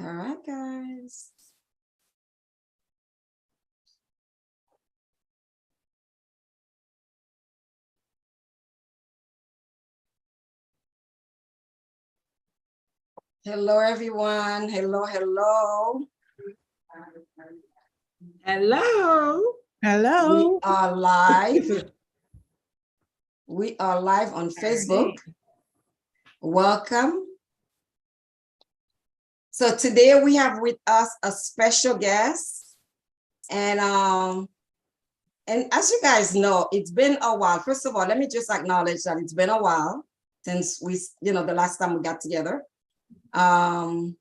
All right, guys. Hello, everyone. Hello, hello. Hello. Hello. We are live. We are live on Facebook. Welcome. So today we have with us a special guest. And as you guys know, it's been a while. First of all, let me just acknowledge that it's been a while since we, the last time we got together. And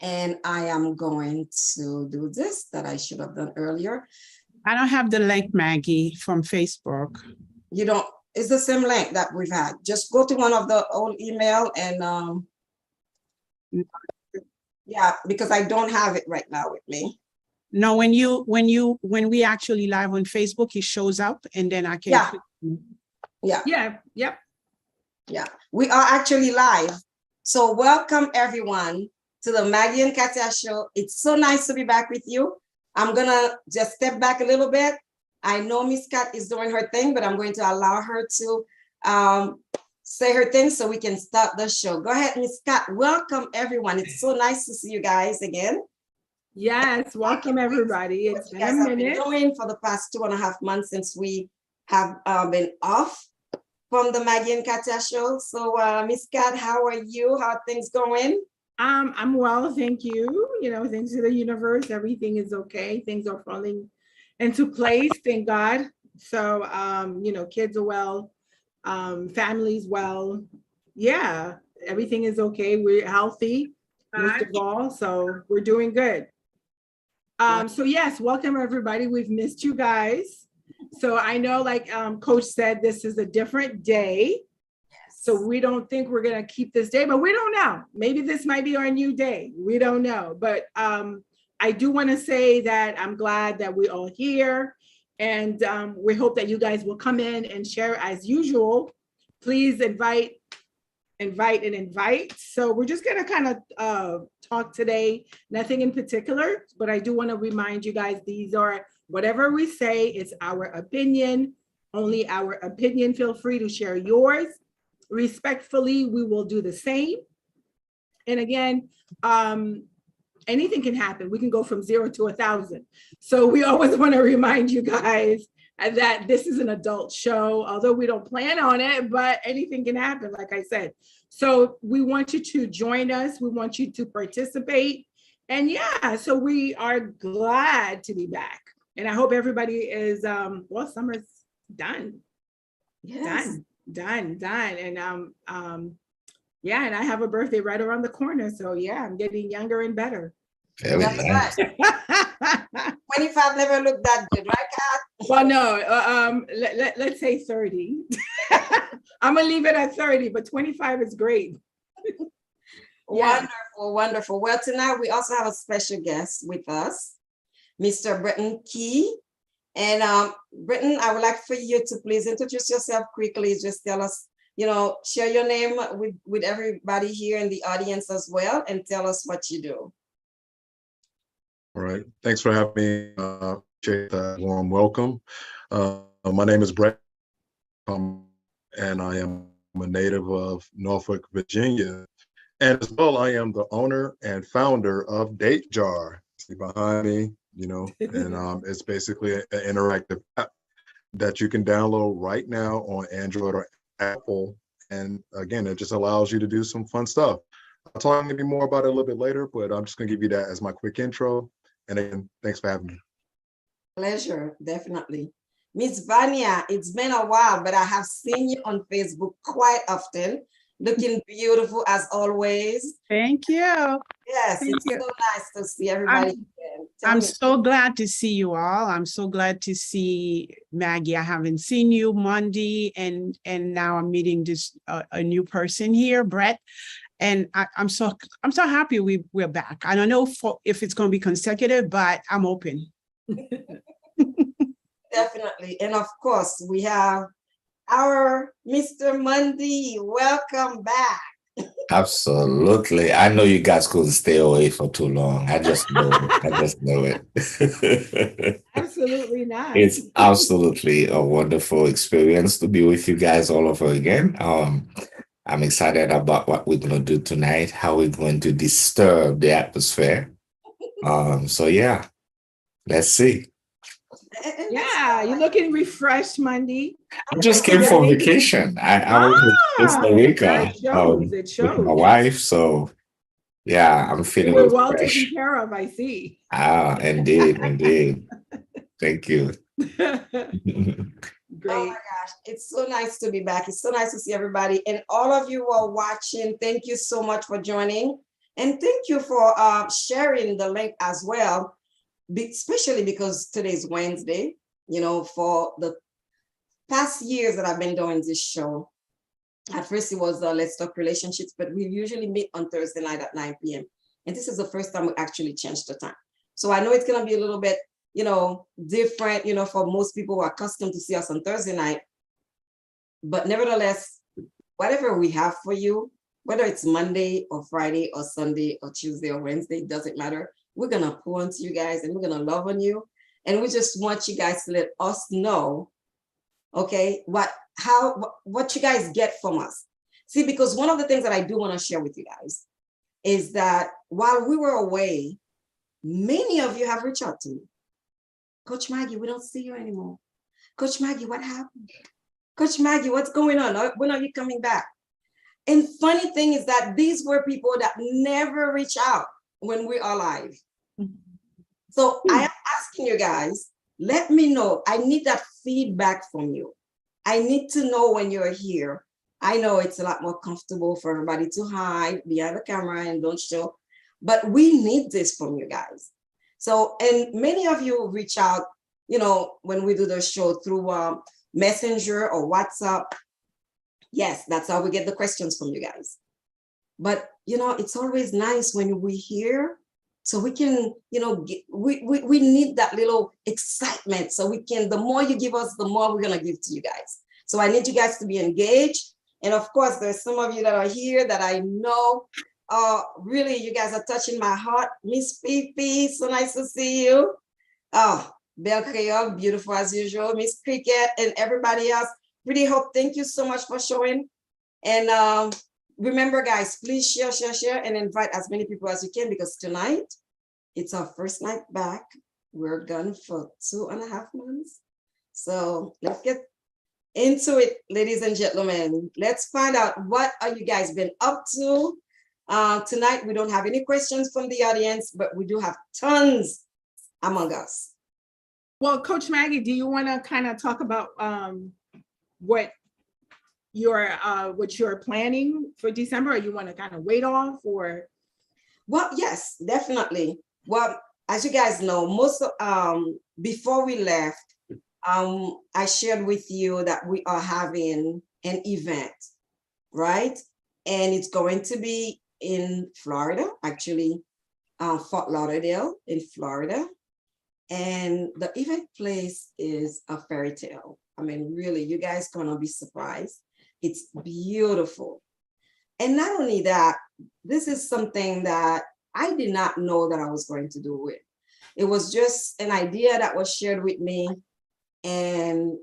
I am going to do this that I should have done earlier. I don't have the link, Maggie, from Facebook. You don't, it's the same link that we've had. Just go to one of the old email and yeah, because I don't have it right now with me. No, when we actually live on Facebook, it shows up and then I can. Yeah. We are actually live. So welcome everyone to the Maggie and Kattia show. It's so nice to be back with you. I'm gonna just step back a little bit. I know Miss Kat is doing her thing, but I'm going to allow her to say her thing so we can start the show. Go ahead, Miss Kat. Welcome everyone. It's so nice to see you guys again. Yes, welcome everybody. It's been a minute. Been doing for the past 2.5 months since we have been off from the Maggie and Kattia show. So Miss Kat, how are you? How are things going? I'm well, thank you. Thanks to the universe, everything is okay. Things are falling into place, thank God. So, kids are well, families well. Yeah, everything is okay. We're healthy, most of all, so we're doing good. So yes, welcome everybody. We've missed you guys. So I know, like Coach said, this is a different day. So we don't think we're going to keep this day, but we don't know. Maybe this might be our new day. We don't know. But I do want to say that I'm glad that we're all here. And we hope that you guys will come in and share as usual. Please invite. So we're just going to kind of talk today. Nothing in particular, but I do want to remind you guys, these are whatever we say, it's our opinion, only our opinion. Feel free to share yours. Respectfully, we will do the same. And again, anything can happen. We can go from 0 to 1,000. So we always want to remind you guys that this is an adult show, although we don't plan on it, but anything can happen, like I said. So we want you to join us. We want you to participate. And yeah, so we are glad to be back. And I hope everybody is, summer's done. Yes. Done. And yeah, and I have a birthday right around the corner. So yeah, I'm getting younger and better. Very nice. 25 never looked that good, right, Kat? Well, no, let's say 30. I'm gonna leave it at 30, but 25 is great. Yeah. Wonderful. Well, tonight we also have a special guest with us, Mr. Britton Key. And Britton, I would like for you to please introduce yourself quickly. Just tell us, share your name with everybody here in the audience as well, and tell us what you do. All right. Thanks for having me. Appreciate that warm welcome. My name is Brett, and I am a native of Norfolk, Virginia. And as well, I am the owner and founder of Date Jar. See behind me, and it's basically an interactive app that you can download right now on Android or Apple. And again, it just allows you to do some fun stuff. I'll talk maybe more about it a little bit later, but I'm just going to give you that as my quick intro. And again, thanks for having me. Pleasure, definitely. Miss Vania, it's been a while, but I have seen you on Facebook quite often, looking beautiful as always. Thank you. Yes, Thank it's you. so nice to see everybody. I'm so glad to see you all. I'm so glad to see Maggie. I haven't seen you Monday, and now I'm meeting this a new person here, Brett. And I'm so happy we're back. I don't know if it's going to be consecutive, but I'm open. Definitely. And of course, we have our Mr. Mundy. Welcome back. Absolutely. I know you guys couldn't stay away for too long. I just know it. I just know it. Absolutely not. It's absolutely a wonderful experience to be with you guys all over again. I'm excited about what we're going to do tonight, how we're going to disturb the atmosphere. So yeah, let's see. And that's Yeah, you're looking refreshed, Monday. I just came from vacation. I was in Costa That Rica shows. It with my shows. wife. So yeah, I'm You feeling were well taken refreshed. care of, I see. Ah, indeed, indeed. Thank you. Oh my Great. gosh, it's so nice to be back. It's so nice to see everybody. And all of you who are watching, thank you so much for joining. And thank you for sharing the link as well, especially because today's Wednesday. You know, for the past years that I've been doing this show, at first it was Let's Talk Relationships, but we usually meet on Thursday night at 9 p.m. And this is the first time we actually changed the time. So I know it's going to be a little bit, different, for most people who are accustomed to see us on Thursday night. But nevertheless, whatever we have for you, whether it's Monday or Friday or Sunday or Tuesday or Wednesday, it doesn't matter. We're going to pour into you guys and we're going to love on you. And we just want you guys to let us know, okay, what you guys get from us. See, because one of the things that I do want to share with you guys is that while we were away, many of you have reached out to me. Coach Maggie, we don't see you anymore. Coach Maggie, what happened? Coach Maggie, what's going on? When are you coming back? And funny thing is that these were people that never reach out when we are live. So I am asking you guys, let me know. I need that feedback from you. I need to know when you're here. I know it's a lot more comfortable for everybody to hide behind the camera and don't show, but we need this from you guys. So, and many of you reach out, when we do the show through Messenger or WhatsApp. Yes, that's how we get the questions from you guys. But, it's always nice when we hear, so we can, we need that little excitement. So we can, the more you give us, the more we're going to give to you guys. So I need you guys to be engaged. And of course, there's some of you that are here that I know, really, you guys are touching my heart. Miss Fifi, so nice to see you. Oh, Belle Creole, beautiful as usual. Miss Cricket and everybody else. Really hope, thank you so much for showing. And remember, guys, please share, and invite as many people as you can, because tonight, it's our first night back. We're gone for 2.5 months. So let's get into it, ladies and gentlemen. Let's find out, what are you guys been up to? Tonight, we don't have any questions from the audience, but we do have tons among us. Well, Coach Maggie, do you want to kind of talk about what you're planning for December, or you want to kind of wait off, or? Well, yes, definitely. Well, as you guys know, before we left, I shared with you that we are having an event, right? And it's going to be in Florida, actually, Fort Lauderdale in Florida. And the event place is a fairy tale. I mean, really, you guys gonna be surprised. It's beautiful. And not only that, this is something that I did not know that I was going to do it. It was just an idea that was shared with me, and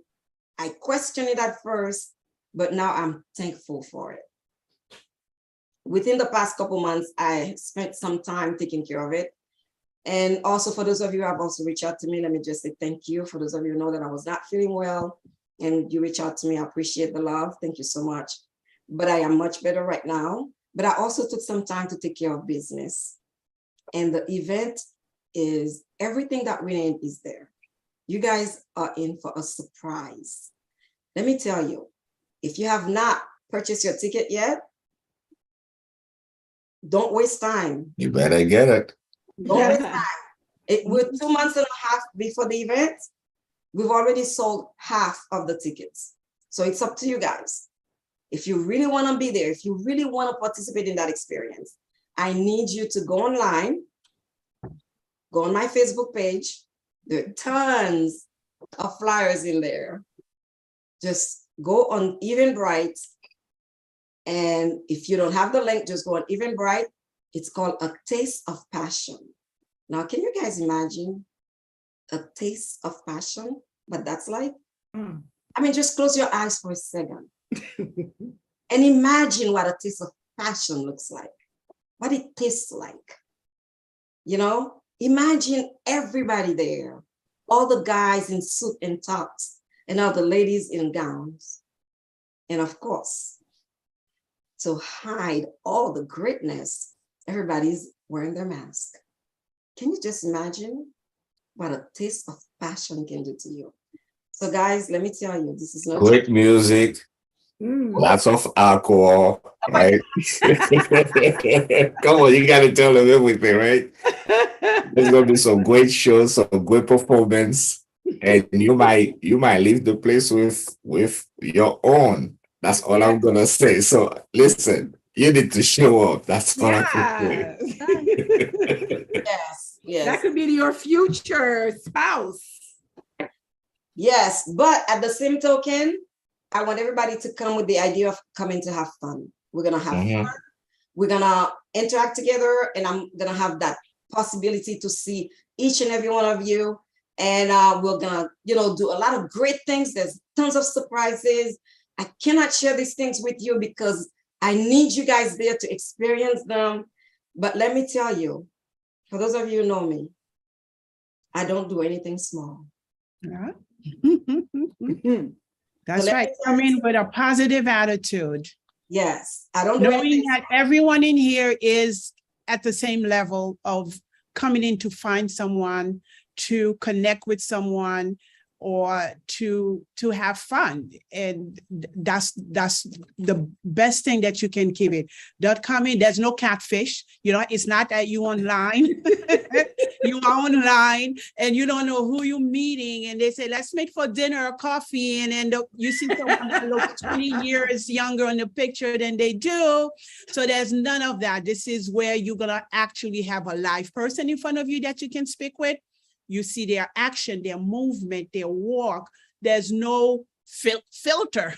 I questioned it at first, but now I'm thankful for it. Within the past couple months, I spent some time taking care of it. And also, for those of you who have also reached out to me, let me just say thank you. For those of you who know that I was not feeling well and you reach out to me, I appreciate the love. Thank you so much. But I am much better right now. But I also took some time to take care of business. And the event is, everything that we need is there. You guys are in for a surprise. Let me tell you, if you have not purchased your ticket yet, don't waste time. You better get it. Don't waste time. We're 2.5 months before the event. We've already sold half of the tickets. So it's up to you guys. If you really want to be there, if you really want to participate in that experience, I need you to go online, go on my Facebook page. There are tons of flyers in there. Just go on Eventbrite And if you don't have the link, just go on Eventbrite. It's called A Taste of Passion. Now, can you guys imagine a taste of passion? But that's like, I mean, just close your eyes for a second and imagine what a taste of passion looks like, what it tastes like. You know, imagine everybody there, all the guys in suit and tux, and all the ladies in gowns. And of course, to hide all the greatness, everybody's wearing their mask. Can you just imagine what a taste of passion can do to you? So guys, let me tell you, this is not Great music, lots of alcohol, right? Come on, you gotta tell them everything, right? There's gonna be some great shows, some great performance, and you might leave the place with your own. That's all I'm gonna say. So listen, you need to show up. That's all I can say. Yes, yes. That could be your future spouse. Yes, but at the same token, I want everybody to come with the idea of coming to have fun. We're gonna have fun. We're gonna interact together, and I'm gonna have that possibility to see each and every one of you. And we're gonna, do a lot of great things. There's tons of surprises. I cannot share these things with you because I need you guys there to experience them. But let me tell you, for those of you who know me, I don't do anything small. Yeah. That's right. Come in with a positive attitude. Yes, I don't do Knowing anything that everyone in here is at the same level of coming in to find someone, to connect with someone, or to have fun. And that's the best thing that you can keep it. Don't come in, there's no catfish. It's not that you online. You are online and you don't know who you're meeting. And they say, let's meet for dinner or coffee. And then you see someone that looks 20 years younger in the picture than they do. So there's none of that. This is where you're going to actually have a live person in front of you that you can speak with. You see their action, their movement, their walk. There's no filter.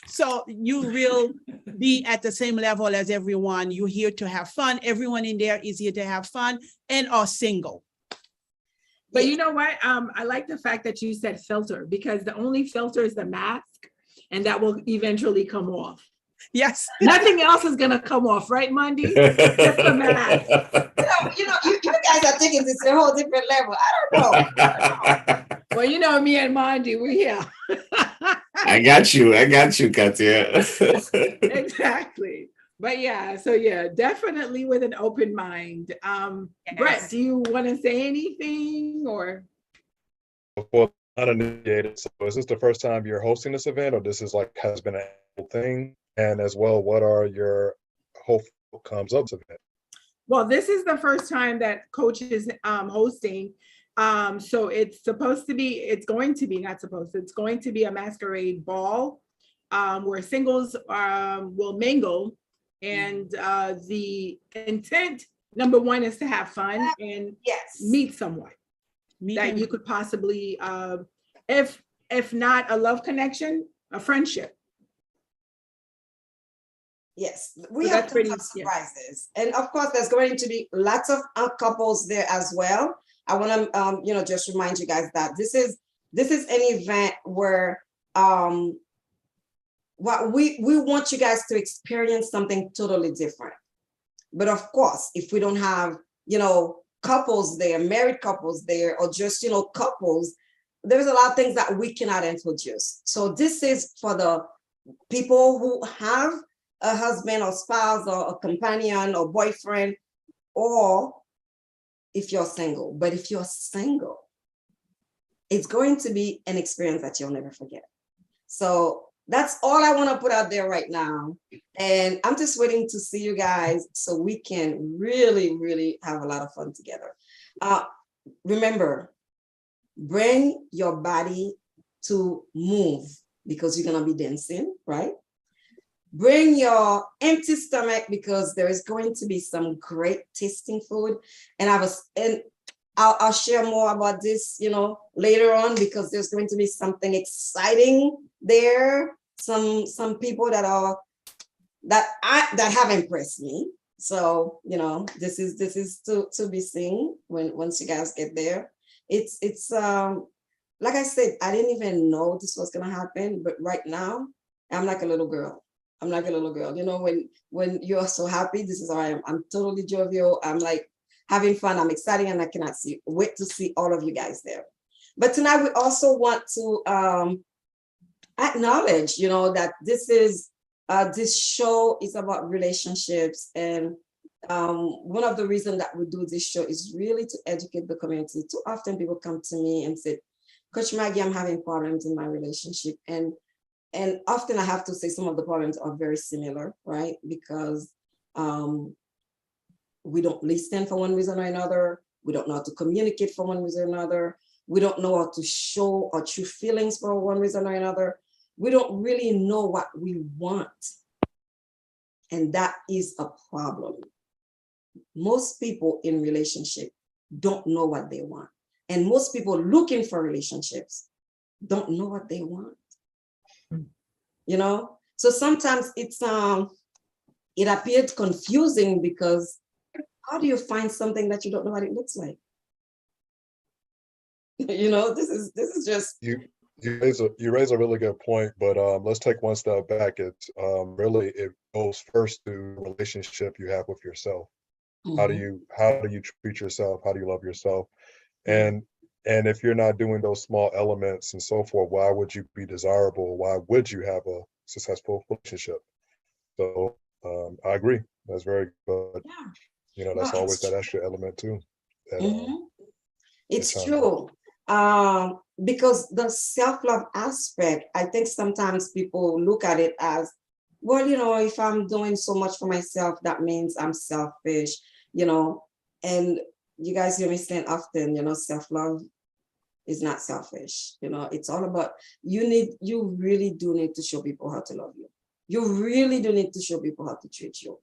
So you will be at the same level as everyone. You're here to have fun. Everyone in there is here to have fun and are single. But you know what? I like the fact that you said filter, because the only filter is the mask, and that will eventually come off. Yes. Nothing else is going to come off, right, Monday? Just the mask. You guys are taking this to a whole different level. I don't know. Well, me and Monday, we're here. I got you, Kattia. Exactly. But definitely with an open mind. Yes. Brett, do you want to say anything or? Well, not initiated. So is this the first time you're hosting this event, or this is has been an annual thing? And as well, what are your hopeful outcomes of this event? Well, this is the first time that Coach is hosting. So it's going to be a masquerade ball where singles will mingle. And the intent, number one, is to have fun and meet someone that you could possibly, if not a love connection, a friendship. Yes, we have tons of surprises. And of course, there's going to be lots of couples there as well. I want to, just remind you guys that this is an event where what we want you guys to experience something totally different. But of course, if we don't have, couples there, married couples there, or just, couples, there's a lot of things that we cannot introduce. So this is for the people who have a husband or spouse or a companion or boyfriend, or if you're single. But if you're single, it's going to be an experience that you'll never forget. So that's all I want to put out there right now. And I'm just waiting to see you guys so we can really, really have a lot of fun together. Remember, bring your body to move because you're going to be dancing, right? Bring your empty stomach because there is going to be some great tasting food. And I'll share more about this, later on, because there's going to be something exciting there. Some people that are that have impressed me. So, you know, this is to be seen once you guys get there. It's like I said, I didn't even know this was gonna happen, but right now I'm like a little girl. I'm like a little girl. You know, when you're so happy, this is how I am. I'm totally jovial. I'm like having fun. I'm excited, and I cannot wait to see all of you guys there. But tonight we also want to acknowledge, you know, that this show is about relationships, and one of the reasons that we do this show is really to educate the community. Too often people come to me and say, Coach Maggie, I'm having problems in my relationship, and often I have to say some of the problems are very similar, right? Because we don't listen for one reason or another. We don't know how to communicate for one reason or another. We don't know how to show our true feelings for one reason or another. We don't really know what we want. And that is a problem. Most people in relationship don't know what they want. And most people looking for relationships don't know what they want. You know? So sometimes it appeared confusing, because how do you find something that you don't know what it looks like? You know, this is just You raise a really good point, but let's take one step back. Really, it goes first to the relationship you have with yourself. Mhm. How do you treat yourself? How do you love yourself? And if you're not doing those small elements and so forth, why would you be desirable? Why would you have a successful relationship? So I agree. That's very good. Yeah. You know, that's Well, always that extra element too. that, It's sounds true. Because the self-love aspect, I think sometimes people look at it as, well, you know, if I'm doing so much for myself, that means I'm selfish, you know. And you guys hear me saying often, you know, self-love is not selfish. You know, it's all about, you really do need to show people how to love you. You really do need to show people how to treat you.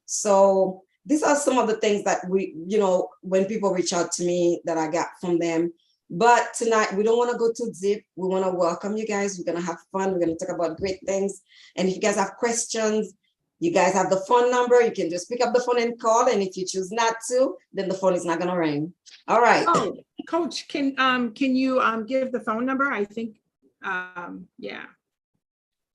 So these are some of the things that we, you know, when people reach out to me, that I got from them. But tonight, we don't want to go too deep. We want to welcome you guys. We're going to have fun. We're going to talk about great things. And if you guys have questions, you guys have the phone number. You can just pick up the phone and call. And if you choose not to, then the phone is not going to ring. All right. Oh, Coach, can you give the phone number? I think, yeah.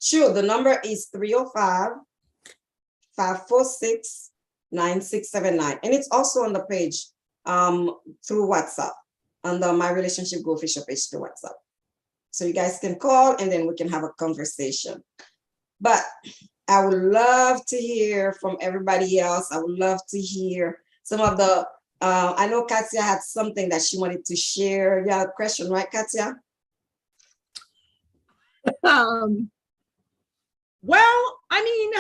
Sure. The number is 305-546-9679. And it's also on the page through WhatsApp, on the My Relationship Go official page through WhatsApp. So you guys can call, and then we can have a conversation. But I would love to hear from everybody else. I would love to hear some of the, I know Kattia had something that she wanted to share. You have a question, right, Kattia? Well, I mean,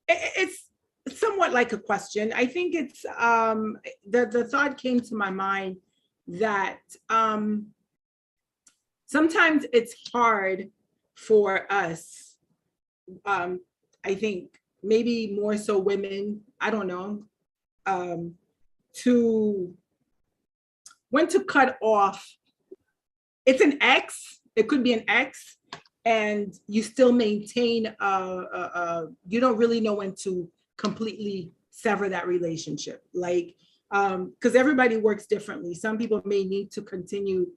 it's somewhat like a question. I think it's the thought came to my mind that sometimes it's hard for us. I think maybe more so women, I don't know, when to cut off. It's an ex, it could be an ex, and you still maintain, you don't really know when to completely sever that relationship. Like, because everybody works differently. Some people may need to continue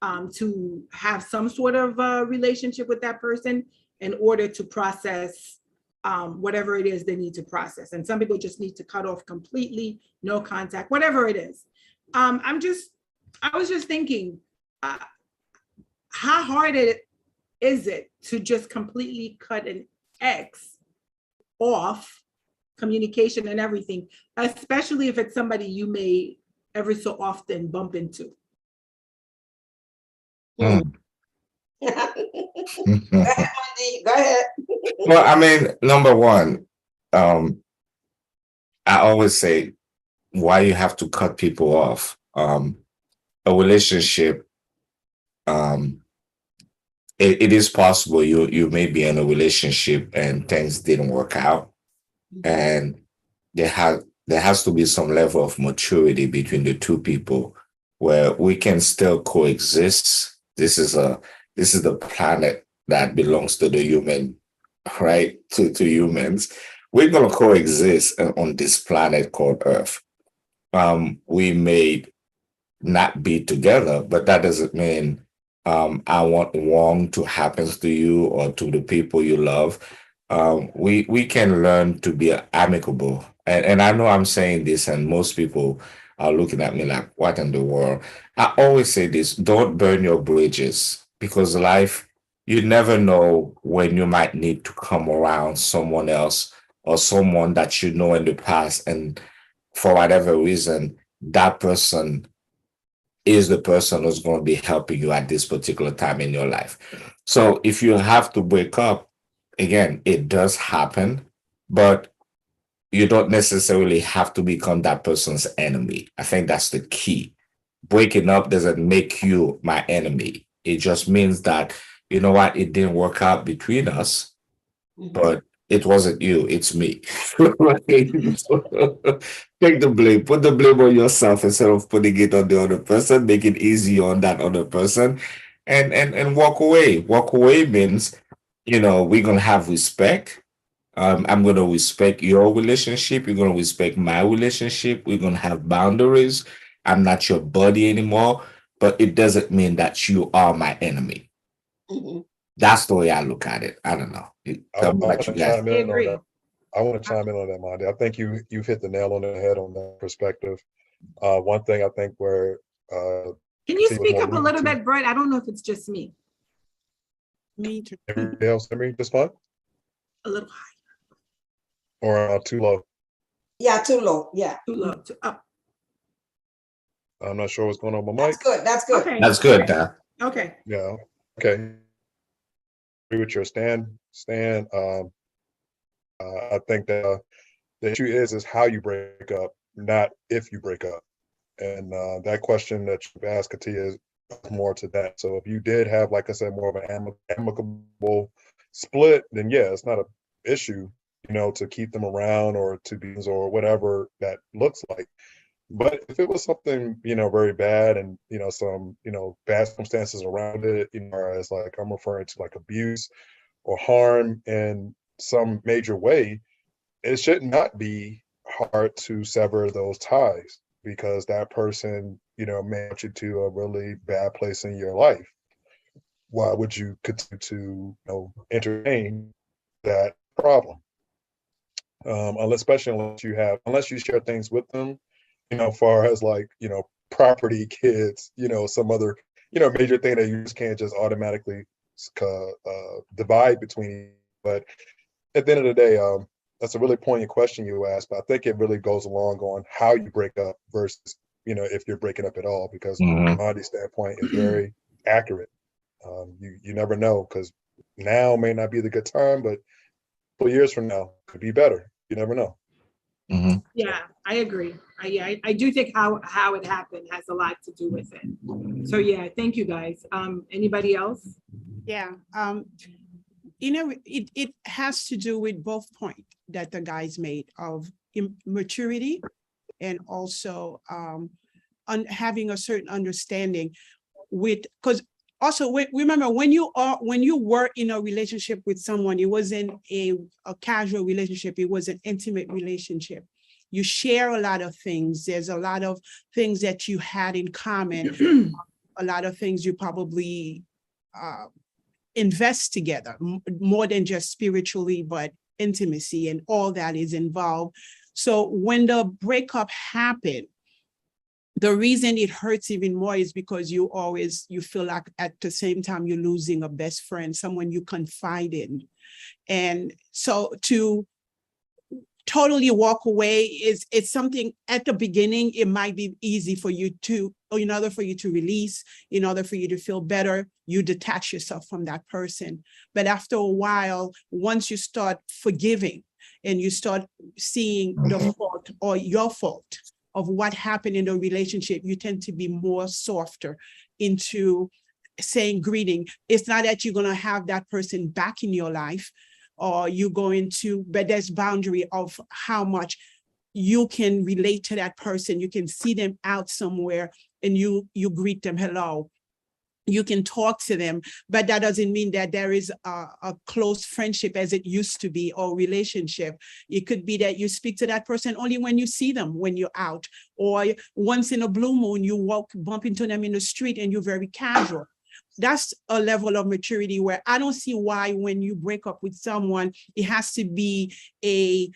to have some sort of relationship with that person in order to process whatever it is they need to process. And some people just need to cut off completely, no contact, whatever it is. I was just thinking, how hard is it to just completely cut an ex off communication and everything, especially if it's somebody you may every so often bump into? Go ahead, Mandy. Go ahead. Well, I mean, number one, I always say why you have to cut people off. A relationship, it is possible you may be in a relationship and things didn't work out, and there has to be some level of maturity between the two people where we can still coexist. This is the planet that belongs to the human right, to humans. We're going to coexist on this planet called Earth. We may not be together, but that doesn't mean I want wrong to happen to you or to the people you love. We can learn to be amicable. And I know I'm saying this, and most people are looking at me like, what in the world? I always say this, don't burn your bridges, because life, you never know when you might need to come around someone else or someone that you know in the past. And for whatever reason, that person is the person who's going to be helping you at this particular time in your life. So if you have to break up, again, it does happen, but you don't necessarily have to become that person's enemy. I think that's the key. Breaking up doesn't make you my enemy. It just means that, you know what, it didn't work out between us, but it wasn't you, it's me. Take the blame, put the blame on yourself instead of putting it on the other person, make it easy on that other person, and walk away. Walk away means, we're gonna have respect. I'm gonna respect your relationship, you're gonna respect my relationship, we're gonna have boundaries. I'm not your buddy anymore, but it doesn't mean that you are my enemy. Mhm. That's the way I look at it. I don't know. Tell me I what want you to guys. chime I in on agree. that. I want to chime in on that, Monty. I think you've hit the nail on the head on that perspective. One thing I think where Can you Kattia was speak more up a alluding little to, bit, Brett? I don't know if it's just me. Me too. everybody else, hear me just fine, A little high, or too low. Yeah, too low. Yeah, too low, too up. I'm not sure what's going on with my that's mic. good. That's good. Okay. That's good, Dan. Okay. Yeah. Okay. Agree with your stand. I think that the issue is how you break up, not if you break up. And that question that you asked, Kattia, is more to that. So if you did have, like I said, more of an amicable split, then yeah, it's not an issue, to keep them around or to be or whatever that looks like. But if it was something, very bad and, some, bad circumstances around it, as like I'm referring to like abuse or harm in some major way, it should not be hard to sever those ties because that person, may put you to a really bad place in your life. Why would you continue to, entertain that problem? Especially unless you share things with them, far as like, property, kids, some other, major thing that you just can't just automatically divide between. But at the end of the day, that's a really poignant question you asked, but I think it really goes along on how you break up versus, if you're breaking up at all, because Mhm. Marty's standpoint is very accurate. You never know, because now may not be the good time, but 4 years from now could be better. You never know. Mhm. Yeah, I agree. I do think how it happened has a lot to do with it. So yeah, thank you guys. Anybody else? Yeah. It has to do with both points that the guys made of maturity and also having a certain understanding with, because also remember when you were in a relationship with someone, it wasn't a casual relationship, it was an intimate relationship. You share a lot of things. There's a lot of things that you had in common, a lot of things you probably invest together, more than just spiritually, but intimacy and all that is involved. So when the breakup happened, the reason it hurts even more is because you feel like at the same time you're losing a best friend, someone you confide in. And so to totally walk away it's something at the beginning, it might be easy for you to, or in order for you to release, in order for you to feel better, you detach yourself from that person. But after a while, once you start forgiving and you start seeing the fault or your fault of what happened in the relationship, you tend to be more softer into saying greeting. It's not that you're going to have that person back in your life, or you're going to, but there's boundary of how much you can relate to that person. You can see them out somewhere and you greet them, hello. You can talk to them, but that doesn't mean that there is a close friendship as it used to be, or relationship. It could be that you speak to that person only when you see them, when you're out, or once in a blue moon, you bump into them in the street and you're very casual. That's a level of maturity where I don't see why when you break up with someone, it has to be a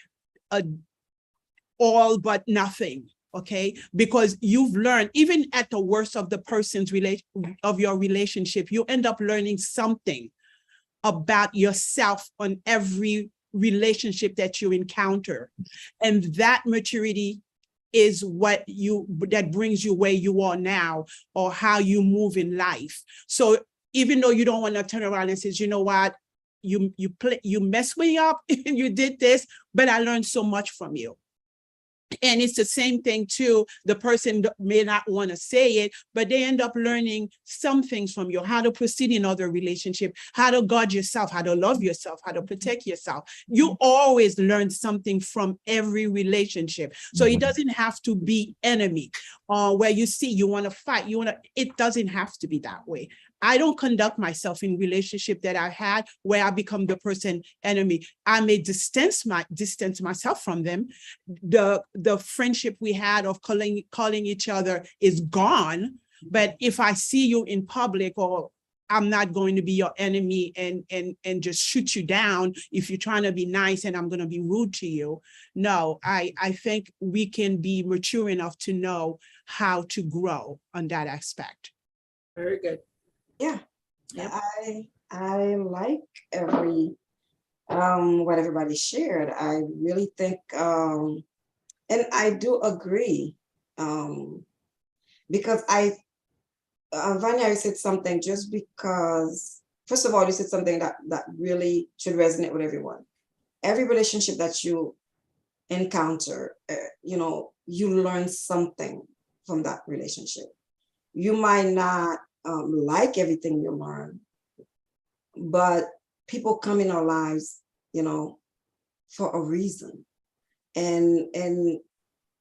all but nothing. Okay, because you've learned, even at the worst of the person's of your relationship, you end up learning something about yourself on every relationship that you encounter. And that maturity is that brings you where you are now, or how you move in life. So even though you don't want to turn around and say, you know what, you messed me up and you did this, but I learned so much from you. And it's the same thing too. The person may not want to say it, but they end up learning some things from you, how to proceed in other relationships, how to guard yourself, how to love yourself, how to protect yourself. You always learn something from every relationship. So it doesn't have to be enemy, where you see you want to fight, it doesn't have to be that way. I don't conduct myself in relationship that I've had where I become the person enemy. I may distance myself from them. The friendship we had of calling each other is gone. But if I see you in public, or I'm not going to be your enemy and just shoot you down if you're trying to be nice and I'm going to be rude to you. No, I think we can be mature enough to know how to grow on that aspect. Very good. Yeah. Yep. I like what everybody shared. I really think and I do agree, because Vanya, you said something, just because, first of all, you said something that really should resonate with everyone. Every relationship that you encounter, you learn something from that relationship. You might not like everything you learn, but people come in our lives, for a reason, and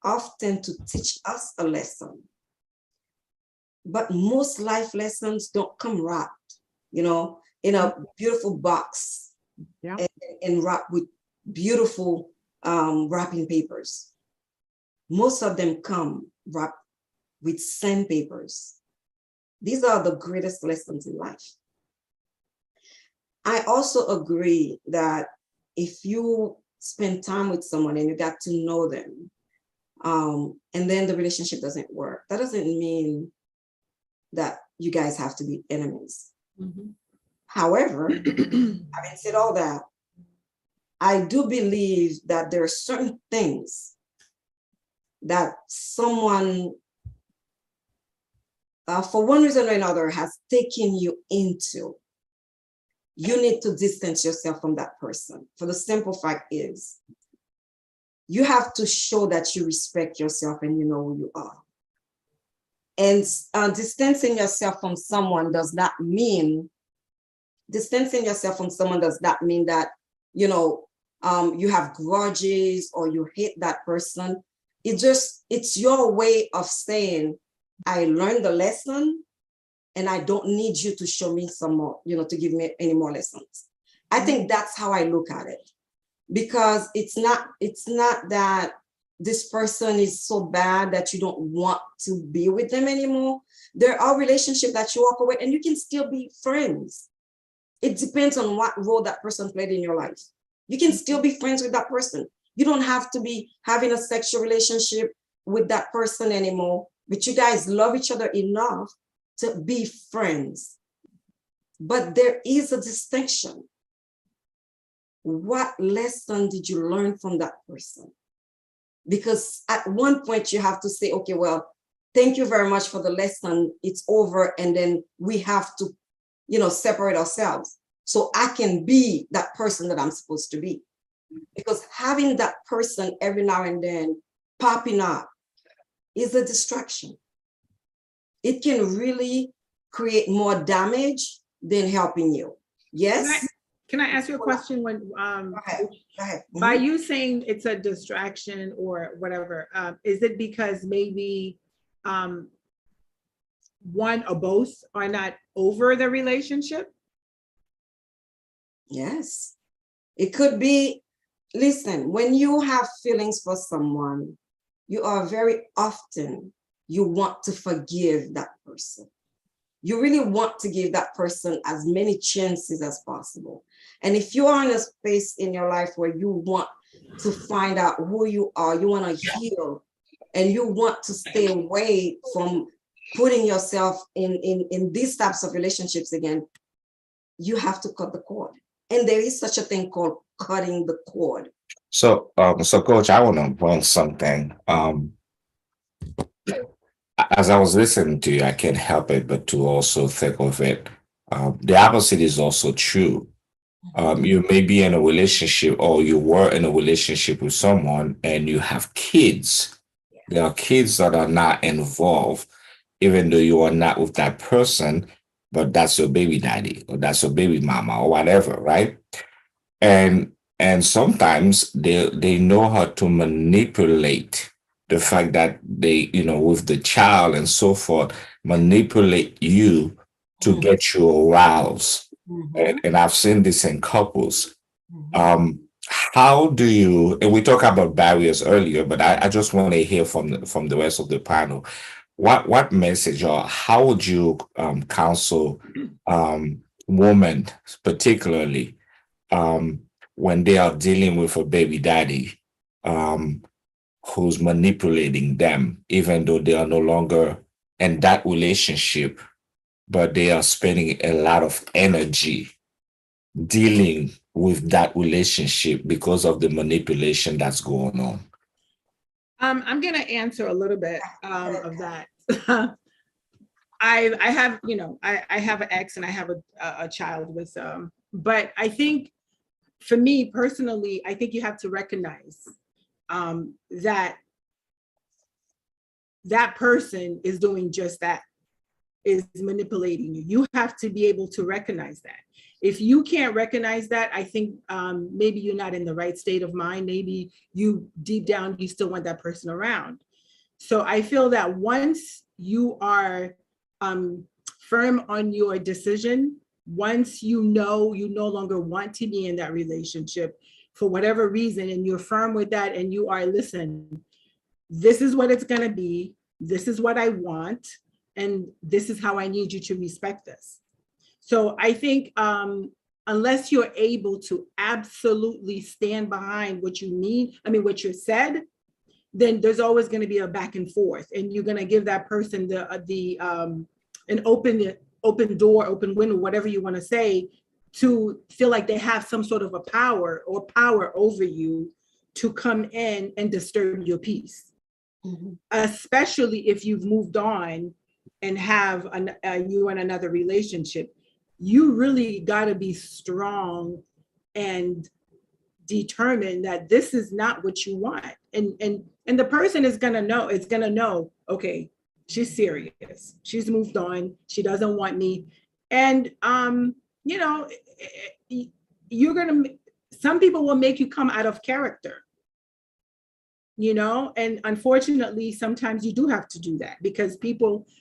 often to teach us a lesson. But most life lessons don't come wrapped, in a beautiful box, Yeah. and wrapped with beautiful wrapping papers. Most of them come wrapped with sandpapers. These are the greatest lessons in life. I also agree that if you spend time with someone and you got to know them, and then the relationship doesn't work, that doesn't mean that you guys have to be enemies. Mm-hmm. However, having said all that, I do believe that there are certain things that someone, for one reason or another, has taken you into. You need to distance yourself from that person. For the simple fact is, you have to show that you respect yourself and you know who you are. And distancing yourself from someone does not mean that, you have grudges or you hate that person. It's your way of saying, I learned the lesson and I don't need you to show me some more, to give me any more lessons. I think that's how I look at it, because it's not that this person is so bad that you don't want to be with them anymore. There are relationships that you walk away and you can still be friends. It depends on what role that person played in your life. You can still be friends with that person. You don't have to be having a sexual relationship with that person anymore, but you guys love each other enough to be friends. But there is a distinction. What lesson did you learn from that person? Because at one point you have to say, okay, well, thank you very much for the lesson. It's over. And then we have to, separate ourselves so I can be that person that I'm supposed to be. Because having that person every now and then popping up is a distraction. It can really create more damage than helping you. Yes? Can I ask you a question? When Go ahead. by you saying it's a distraction or whatever, is it because maybe one or both are not over the relationship? Yes. It could be, listen, when you have feelings for someone, you are very often, you want to forgive that person. You really want to give that person as many chances as possible. And if you are in a space in your life where you want to find out who you are, you want to heal, and you want to stay away from putting yourself in these types of relationships again, you have to cut the cord. And there is such a thing called cutting the cord. So, so Coach, I want to bring something. As I was listening to you, I can't help it but to also think of it. The opposite is also true. You may be in a relationship, or you were in a relationship with someone and you have kids. There are kids that are not involved, even though you are not with that person, but that's your baby daddy or that's your baby mama or whatever, right? And sometimes they know how to manipulate the fact that they, with the child and so forth, manipulate you to get you aroused. And I've seen this in couples. How do you, and we talked about barriers earlier, but I just want to hear from the rest of the panel. What message, or how would you counsel women particularly when they are dealing with a baby daddy who's manipulating them, even though they are no longer in that relationship, but they are spending a lot of energy dealing with that relationship because of the manipulation that's going on? I'm going to answer a little bit of that. I have, I have an ex and I have a child with, but I think for me personally, I think you have to recognize that that person is doing just that, is manipulating you. You have to be able to recognize that. If you can't recognize that, I think maybe you're not in the right state of mind. Maybe you deep down, you still want that person around. So I feel that once you are firm on your decision, once you know you no longer want to be in that relationship for whatever reason, and you're firm with that, and you are, listen, this is what it's going to be, this is what I want, and this is how I need you to respect this. So I think unless you're able to absolutely stand behind what you mean, what you said, then there's always going to be a back and forth, and you're going to give that person an open door, open window, whatever you want to say, to feel like they have some sort of a power over you to come in and disturb your peace. Especially if you've moved on and have you in another relationship. You really got to be strong and determined that this is not what you want. And the person is going to know, okay, she's serious. She's moved on. She doesn't want me. And, some people will make you come out of character, and unfortunately, sometimes you do have to do that because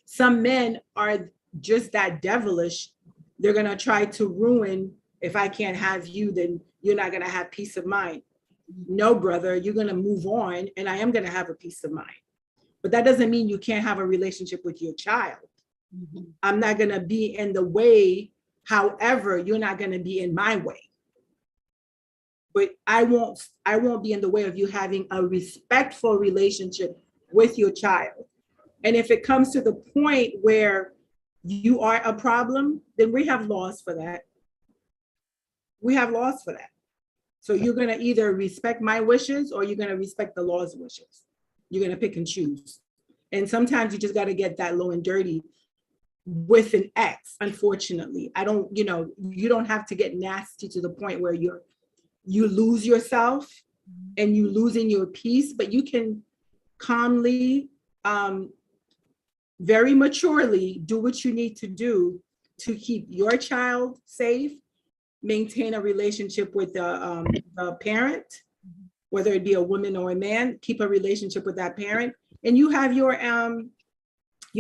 some men are just that devilish. They're going to try to ruin. If I can't have you, then you're not going to have peace of mind. No, brother, you're going to move on, and I am going to have a peace of mind. But that doesn't mean you can't have a relationship with your child. I'm not going to be in the way. However, you're not going to be in my way. But I won't be in the way of you having a respectful relationship with your child. And if it comes to the point where you are a problem, then we have laws for that. So you're going to either respect my wishes or you're going to respect the law's wishes. You're going to pick and choose. And sometimes you just got to get that low and dirty with an ex, unfortunately. You don't have to get nasty to the point where you lose yourself and you losing your peace, but you can calmly, very maturely do what you need to do to keep your child safe, maintain a relationship with a parent, whether it be a woman or a man, keep a relationship with that parent, and you have your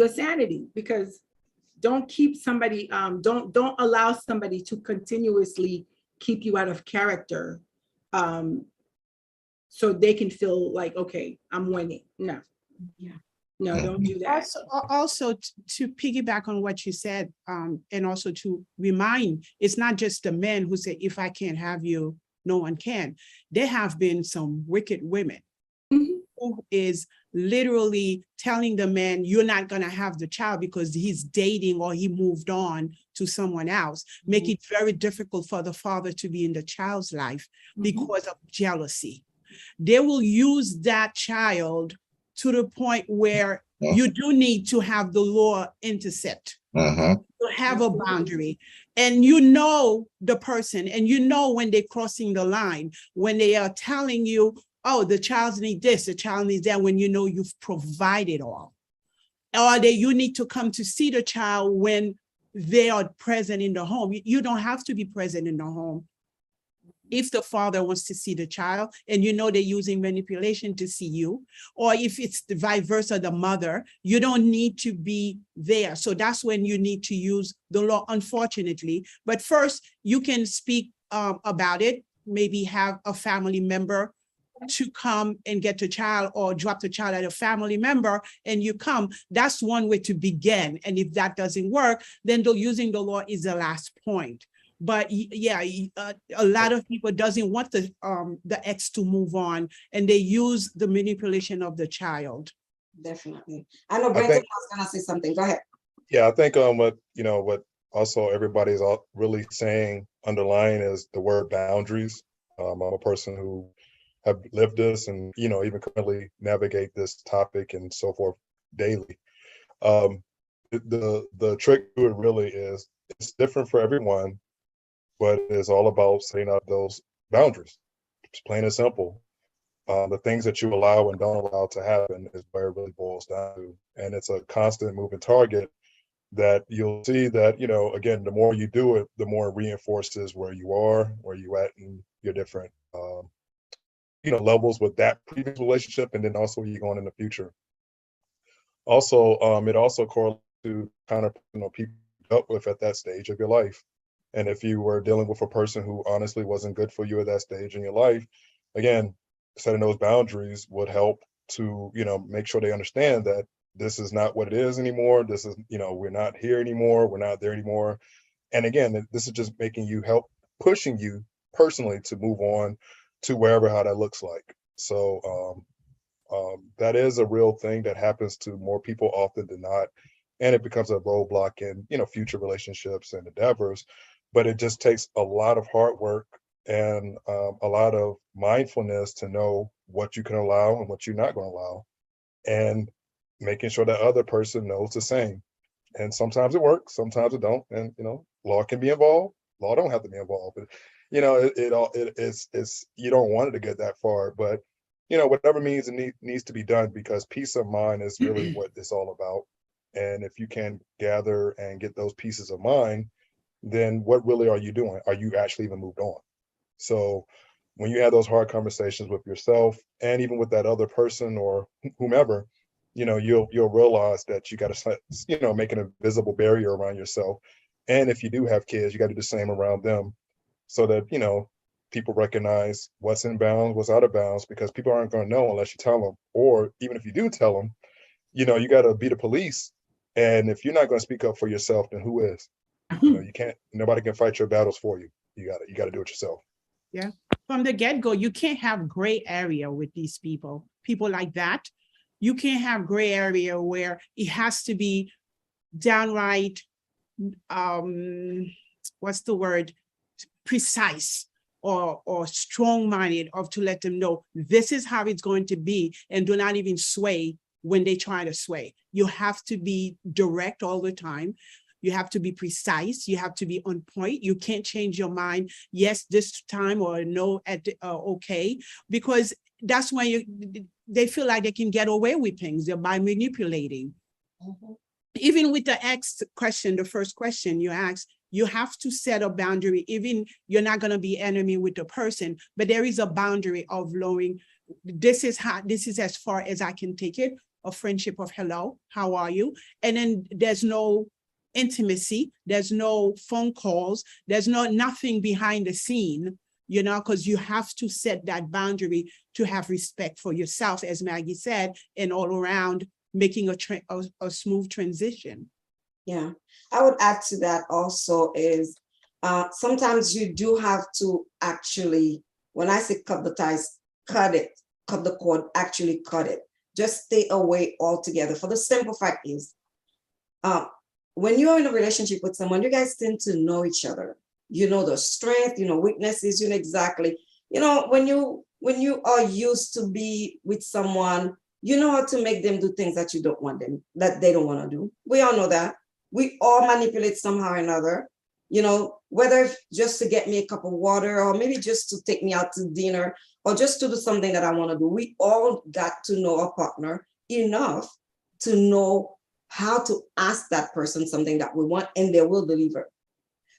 sanity, because don't keep somebody, don't allow somebody to continuously keep you out of character, so they can feel like, okay, I'm winning. No. Yeah. No, don't do that. Also to piggyback on what you said, and also to remind, it's not just the men who say, if I can't have you, no one can. There have been some wicked women who is literally telling the man, you're not going to have the child because he's dating or he moved on to someone else, make it very difficult for the father to be in the child's life because of jealousy. They will use that child to the point where you do need to have the law intercept, to have a boundary. And you know the person, and you know when they're crossing the line, when they are telling you, oh, the child needs this, the child needs that, when you know you've provided all. Or that you need to come to see the child when they are present in the home. You don't have to be present in the home if the father wants to see the child, and you know they're using manipulation to see you, or if it's the vice versa, the mother, you don't need to be there. So that's when you need to use the law, unfortunately. But first, you can speak about it, maybe have a family member to come and get the child, or drop the child at a family member and you come. That's one way to begin. And if that doesn't work, then using the law is the last point. But yeah, a lot of people doesn't want the ex to move on, and they use the manipulation of the child. Definitely. I know Brendan was gonna say something. Go ahead. Yeah, I think what also everybody's really saying underlying is the word boundaries. I'm a person who have lived this and even currently navigate this topic and so forth daily. The trick to it really is it's different for everyone, but it's all about setting up those boundaries. It's plain and simple. The things that you allow and don't allow to happen is where it really boils down to. And it's a constant moving target that you'll see that, again, the more you do it, the more it reinforces where you are, where you at in your different, levels with that previous relationship, and then also you're going in the future. Also, it also correlates to kind of, people you dealt with at that stage of your life. And if you were dealing with a person who honestly wasn't good for you at that stage in your life, again, setting those boundaries would help to, make sure they understand that this is not what it is anymore. This is, we're not here anymore. We're not there anymore. And again, this is just making you pushing you personally to move on to wherever, how that looks like. So that is a real thing that happens to more people often than not. And it becomes a roadblock in, future relationships and endeavors. But it just takes a lot of hard work and a lot of mindfulness to know what you can allow and what you're not going to allow, and making sure that other person knows the same. And sometimes it works, sometimes it don't. And law can be involved. Law don't have to be involved. But it's you don't want it to get that far. But whatever means it needs to be done, because peace of mind is really what it's all about. And if you can gather and get those pieces of mind, then what really are you doing? Are you actually even moved on? So when you have those hard conversations with yourself and even with that other person or whomever, you'll realize that you got to, make an invisible barrier around yourself. And if you do have kids, you got to do the same around them, so that, people recognize what's in bounds, what's out of bounds, because people aren't going to know unless you tell them. Or even if you do tell them, you got to be the police. And if you're not going to speak up for yourself, then who is? You can't, nobody can fight your battles for you. You got to do it yourself. Yeah. From the get-go, you can't have gray area with these people like that. You can't have gray area where it has to be downright, what's the word? Precise or strong-minded, of to let them know this is how it's going to be, and do not even sway when they try to sway. You have to be direct all the time. You have to be precise. You have to be on point. You can't change your mind, yes, this time, or no, okay, because that's when they feel like they can get away with things by manipulating. Even with the ex question, the first question you asked, you have to set a boundary. Even you're not going to be enemy with the person, but there is a boundary of knowing this is as far as I can take it. A friendship of hello, how are you? And then there's no intimacy. There's no phone calls. There's nothing behind the scene, you know, because you have to set that boundary to have respect for yourself, as Maggie said, and all around making a smooth transition. Yeah, I would add to that also is sometimes you do have to actually, when I say cut the ties, cut the cord, actually cut it. Just stay away altogether. For the simple fact is, when you're in a relationship with someone, you guys tend to know each other. You know the strength, you know weaknesses, you know exactly. You know, when you are used to be with someone, you know how to make them do things that you don't want them, that they don't want to do. We all know that. We all manipulate somehow or another, you know, whether just to get me a cup of water or maybe just to take me out to dinner or just to do something that I want to do. We all got to know our partner enough to know how to ask that person something that we want, and they will deliver.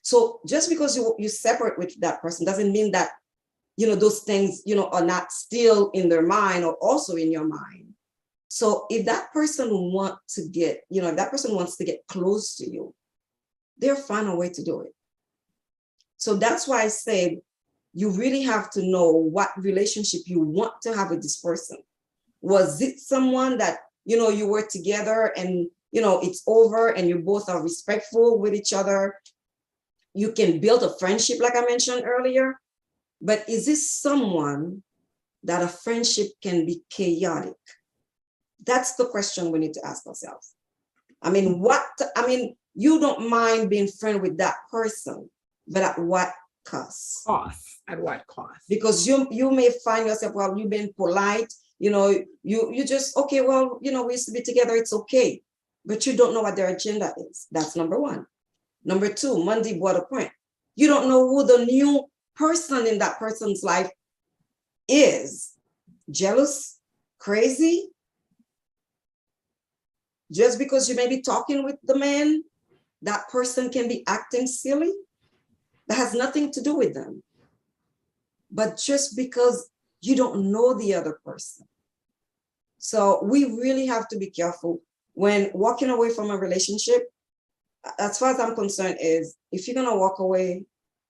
So just because you separate with that person doesn't mean that, you know, those things, you know, are not still in their mind or also in your mind. So if that person wants to get, you know, if that person wants to get close to you, they'll find a way to do it. So that's why I said you really have to know what relationship you want to have with this person. Was it someone that, you know, you were together and, you know, it's over and you both are respectful with each other? You can build a friendship like I mentioned earlier, but is this someone that a friendship can be chaotic? That's the question we need to ask ourselves. I mean, you don't mind being friends with that person, but at what cost? At what cost? Because you may find yourself, well, you've been polite, you know, you just, okay, well, you know, we used to be together, it's okay. But you don't know what their agenda is. That's number one. Number two, Monday brought a point. You don't know who the new person in that person's life is. Jealous, crazy. Just because you may be talking with the man, that person can be acting silly. That has nothing to do with them. But just because you don't know the other person. So we really have to be careful when walking away from a relationship. As far as I'm concerned, is if you're gonna walk away,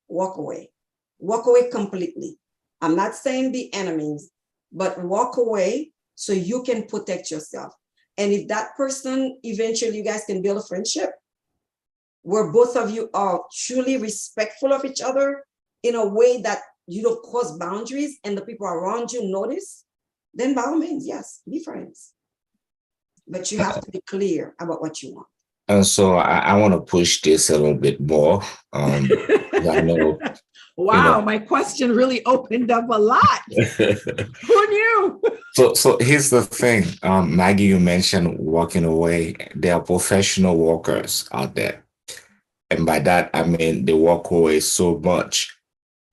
walk away. Walk away completely. I'm not saying be enemies, but walk away so you can protect yourself. And if that person, eventually you guys can build a friendship where both of you are truly respectful of each other in a way that you don't cross boundaries and the people around you notice, then by all means, yes, be friends. But you have to be clear about what you want. And so I want to push this a little bit more. I know. Wow, my question really opened up a lot. Who knew? So here's the thing, Maggie, you mentioned walking away. There are professional walkers out there. And by that, I mean, they walk away so much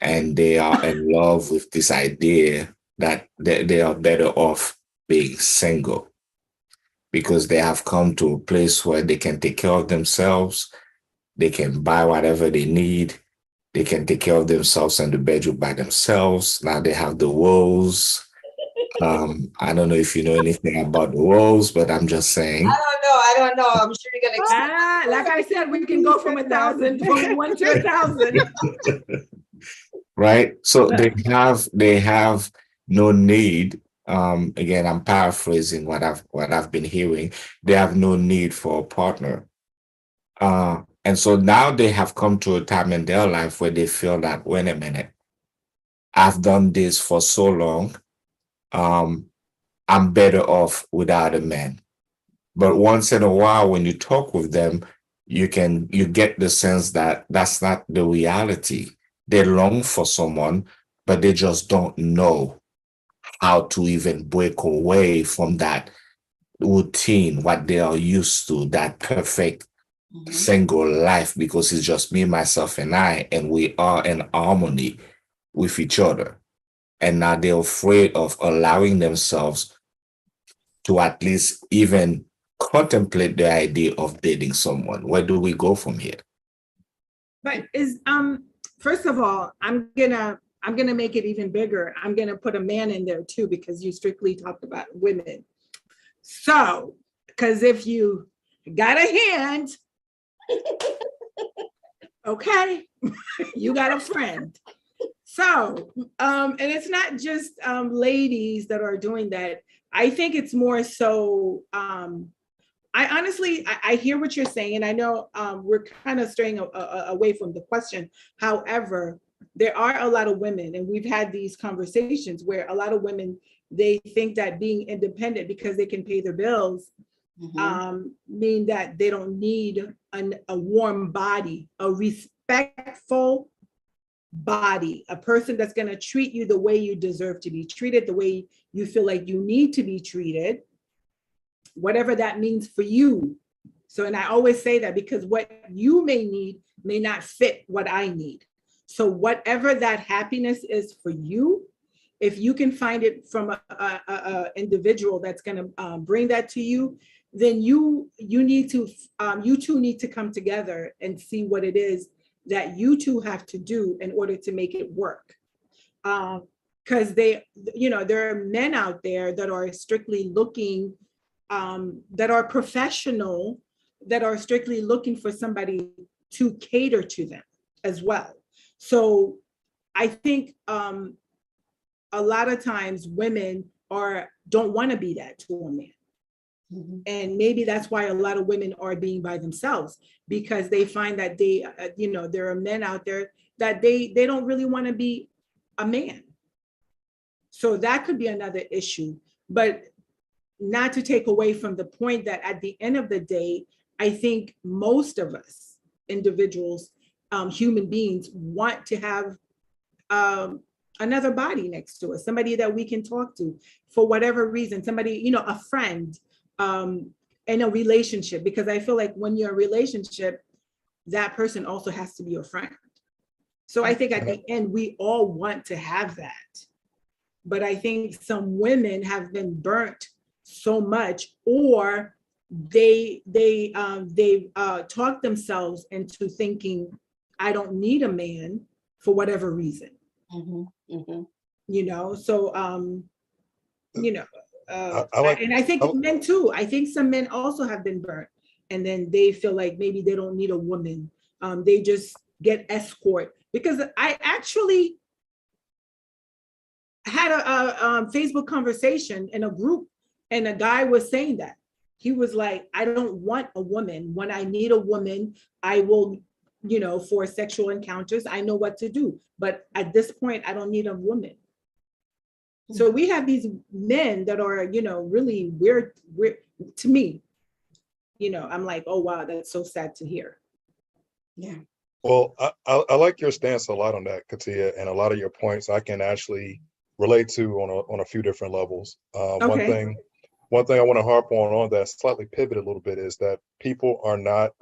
and they are in love with this idea that they are better off being single because they have come to a place where they can take care of themselves. They can buy whatever they need. They can take care of themselves in the bedroom by themselves. Now they have the walls. I don't know if you know anything about the walls, but I'm just saying. I don't know. I'm sure you're gonna explain. Like I said, we can go from 1,000, from 1 to 1,000. Right. So they have no need. Again, I'm paraphrasing what I've been hearing. They have no need for a partner. And so now they have come to a time in their life where they feel that, wait a minute, I've done this for so long. I'm better off without a man. But once in a while, when you talk with them, you get the sense that that's not the reality. They long for someone, but they just don't know how to even break away from that routine, what they are used to, that perfect single life, because it's just me, myself, and I, and we are in harmony with each other. And now they're afraid of allowing themselves to at least even contemplate the idea of dating someone. Where do we go from here? But first of all, I'm gonna make it even bigger. I'm gonna put a man in there too, because you strictly talked about women. So, because if you got a hand Okay, you got a friend. So, and it's not just ladies that are doing that. I think it's more so, I honestly, I hear what you're saying, and I know we're kind of straying away from the question. However, there are a lot of women, and we've had these conversations where a lot of women, they think that being independent because they can pay their bills mean that they don't need a warm body, a respectful body, a person that's going to treat you the way you deserve to be treated, the way you feel like you need to be treated, whatever that means for you. So, and I always say that because what you may need may not fit what I need. So whatever that happiness is for you, if you can find it from a individual that's going to bring that to you, then you need to you two need to come together and see what it is that you two have to do in order to make it work. Because they, you know, there are men out there that are strictly looking, that are professional, that are strictly looking for somebody to cater to them as well. So I think a lot of times women don't want to be that to a man. And maybe that's why a lot of women are being by themselves, because they find that they, you know, there are men out there that they don't really want to be a man. So that could be another issue, but not to take away from the point that at the end of the day, I think most of us individuals, human beings, want to have another body next to us, somebody that we can talk to for whatever reason, somebody, you know, a friend, in a relationship, because I feel like when you're in a relationship, that person also has to be your friend. So I think at the end, we all want to have that. But I think some women have been burnt so much, or they talk themselves into thinking, I don't need a man for whatever reason. You know, so you know, and I think men too. I think some men also have been burnt, and then they feel like maybe they don't need a woman. They just get escort. Because I actually had a Facebook conversation in a group, and a guy was saying that. He was like, I don't want a woman. When I need a woman, I will, you know, for sexual encounters, I know what to do. But at this point, I don't need a woman. So we have these men that are, you know, really weird to me. You know, I'm like, oh, wow, that's so sad to hear. Yeah. Well, I like your stance a lot on that, Kattia, and a lot of your points I can actually relate to on a few different levels. Okay. One thing I want to harp on that slightly pivot a little bit is that people are not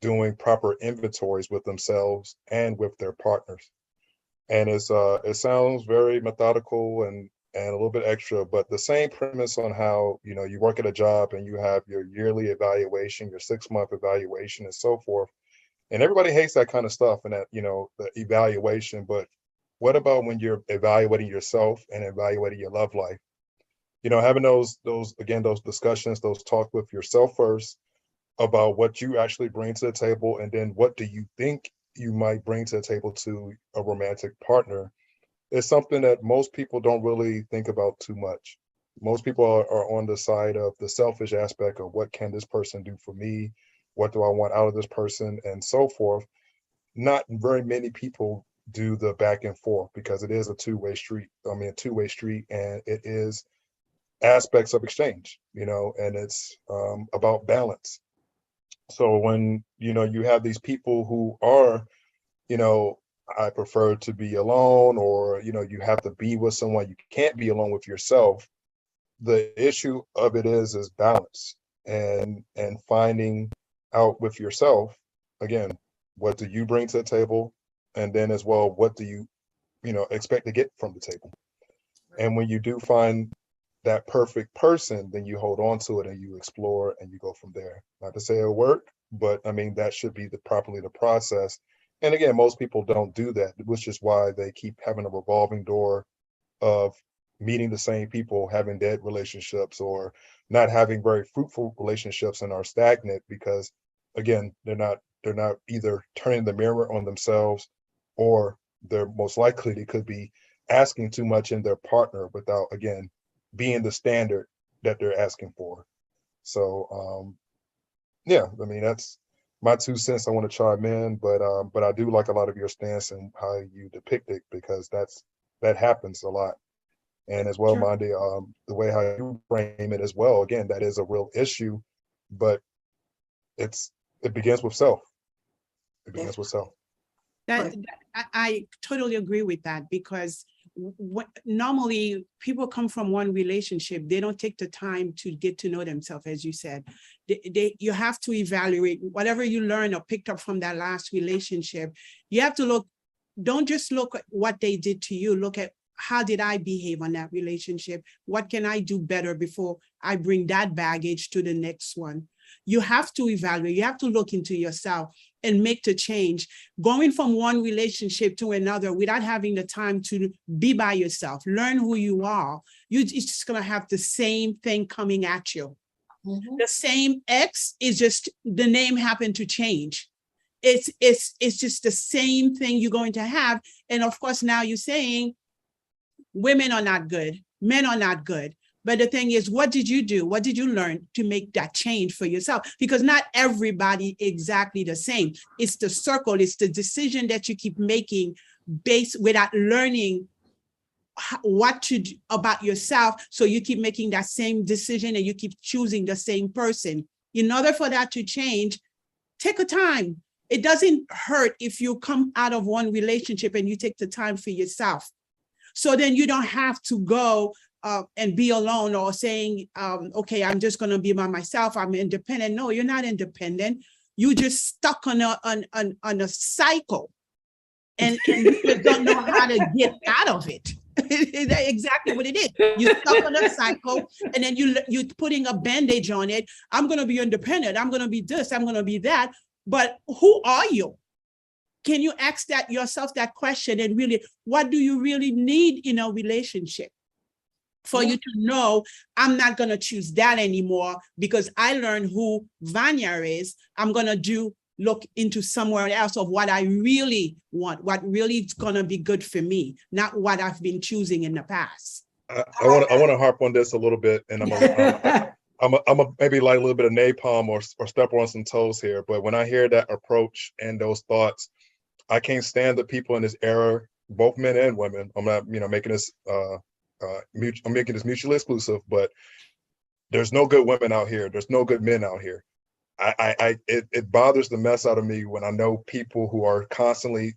doing proper inventories with themselves and with their partners. And it sounds very methodical and a little bit extra, but the same premise on how, you know, you work at a job and you have your yearly evaluation, your 6-month evaluation and so forth. And everybody hates that kind of stuff and that, you know, the evaluation, but what about when you're evaluating yourself and evaluating your love life? You know, having those discussions, those talks with yourself first about what you actually bring to the table, and then what do you think you might bring to the table to a romantic partner, is something that most people don't really think about too much. Most people are on the side of the selfish aspect of what can this person do for me? What do I want out of this person? And so forth. Not very many people do the back and forth, because it is a two-way street. I mean, a two-way street, and it is aspects of exchange, you know, and it's about balance. So when, you know, you have these people who are, you know, I prefer to be alone, or, you know, you have to be with someone, you can't be alone with yourself. The issue of it is balance and finding out with yourself, again, what do you bring to the table? And then as well, what do you, you know, expect to get from the table? And when you do find that perfect person, then you hold on to it and you explore and you go from there. Not to say it'll work, but I mean, that should be properly the process. And again, most people don't do that, which is why they keep having a revolving door of meeting the same people, having dead relationships, or not having very fruitful relationships and are stagnant because, again, they're not they're not either turning the mirror on themselves, or they're most likely they could be asking too much in their partner without, again, being the standard that they're asking for. So yeah, I mean, that's my 2 cents. I want to chime in, but I do like a lot of your stance and how you depict it, because that happens a lot. And as well, Sure. Mondi, the way how you frame it as well, again, that is a real issue, but it begins with self. It begins with self. I totally agree with that, because normally people come from one relationship, they don't take the time to get to know themselves, as you said. You have to evaluate whatever you learn or picked up from that last relationship. You have to look, don't just look at what they did to you, look at how did I behave on that relationship? What can I do better before I bring that baggage to the next one? You have to evaluate, you have to look into yourself and make the change. Going from one relationship to another without having the time to be by yourself, learn who you are, it's just gonna have the same thing coming at you. Mm-hmm. The same ex is just, the name happened to change. It's just the same thing you're going to have. And of course, now you're saying women are not good, men are not good. But the thing is, what did you do? What did you learn to make that change for yourself? Because not everybody exactly the same. It's the circle, it's the decision that you keep making based without learning what to do about yourself. So you keep making that same decision and you keep choosing the same person. In order for that to change, take a time. It doesn't hurt if you come out of one relationship and you take the time for yourself. So then you don't have to go and be alone, or saying, okay, I'm just going to be by myself, I'm independent. No, you're not independent. You just stuck on a cycle, and you just don't know how to get out of it. That's exactly what it is. You're stuck on a cycle, and then you're putting a bandage on it. I'm going to be independent. I'm going to be this. I'm going to be that. But who are you? Can you ask yourself that question, and really, what do you really need in a relationship for you to know, I'm not going to choose that anymore because I learned who Vanya is. I'm going to look into somewhere else of what I really want, what really is going to be good for me, not what I've been choosing in the past. I want to harp on this a little bit, and I'm maybe like a little bit of napalm or step on some toes here. But when I hear that approach and those thoughts, I can't stand the people in this era, both men and women. I'm not, making this I'm making this mutually exclusive, but there's no good women out here. There's no good men out here. It bothers the mess out of me when I know people who are constantly,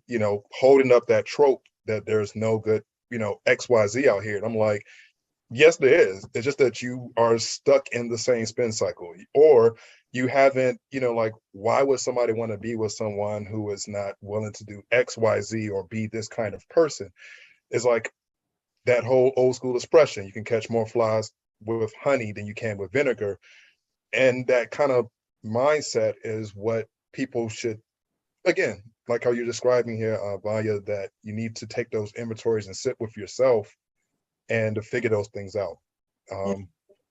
holding up that trope that there's no good, XYZ out here. And I'm like, yes, there is. It's just that you are stuck in the same spin cycle, or you haven't, like, why would somebody want to be with someone who is not willing to do XYZ or be this kind of person? It's like that whole old school expression, you can catch more flies with honey than you can with vinegar. And that kind of mindset is what people should, again, like how you're describing here, Vanya, that you need to take those inventories and sit with yourself and to figure those things out.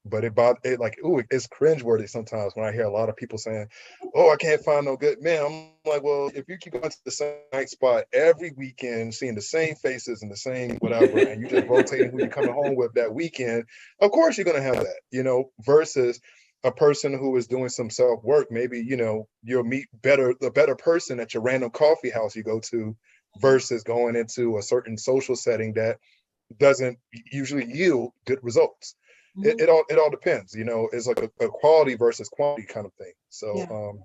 But it's cringeworthy sometimes when I hear a lot of people saying, oh, I can't find no good men. I'm like, well, if you keep going to the same night spot every weekend, seeing the same faces and the same whatever, and you just rotating who you're coming home with that weekend, of course you're going to have that, versus a person who is doing some self-work. Maybe, you'll meet the better person at your random coffee house you go to, versus going into a certain social setting that doesn't usually yield good results. Mm-hmm. It all depends, it's like a quality versus quantity kind of thing. So,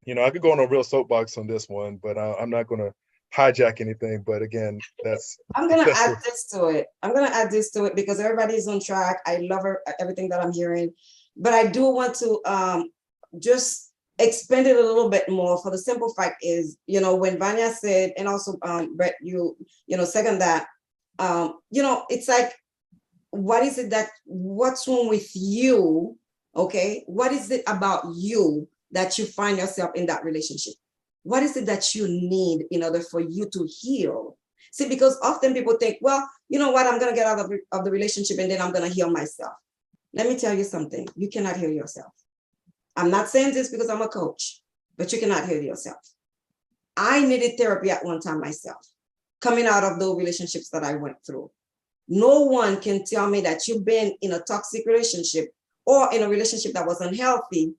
I could go on a real soapbox on this one, but I'm not going to hijack anything. But again, I'm going to add this to it because everybody's on track. I love everything that I'm hearing, but I do want to just expand it a little bit more. For the simple fact is, when Vanya said, and also Brett, you second that, it's like, what's wrong with you? Okay. What is it about you that you find yourself in that relationship? What is it that you need in order for you to heal? See, because often people think, well, you know what, I'm going to get out of the relationship and then I'm going to heal myself. Let me tell you something. You cannot heal yourself. I'm not saying this because I'm a coach. but you cannot heal yourself. I needed therapy at one time myself, coming out of those relationships that I went through. No one can tell me that you've been in a toxic relationship or in a relationship that was unhealthy,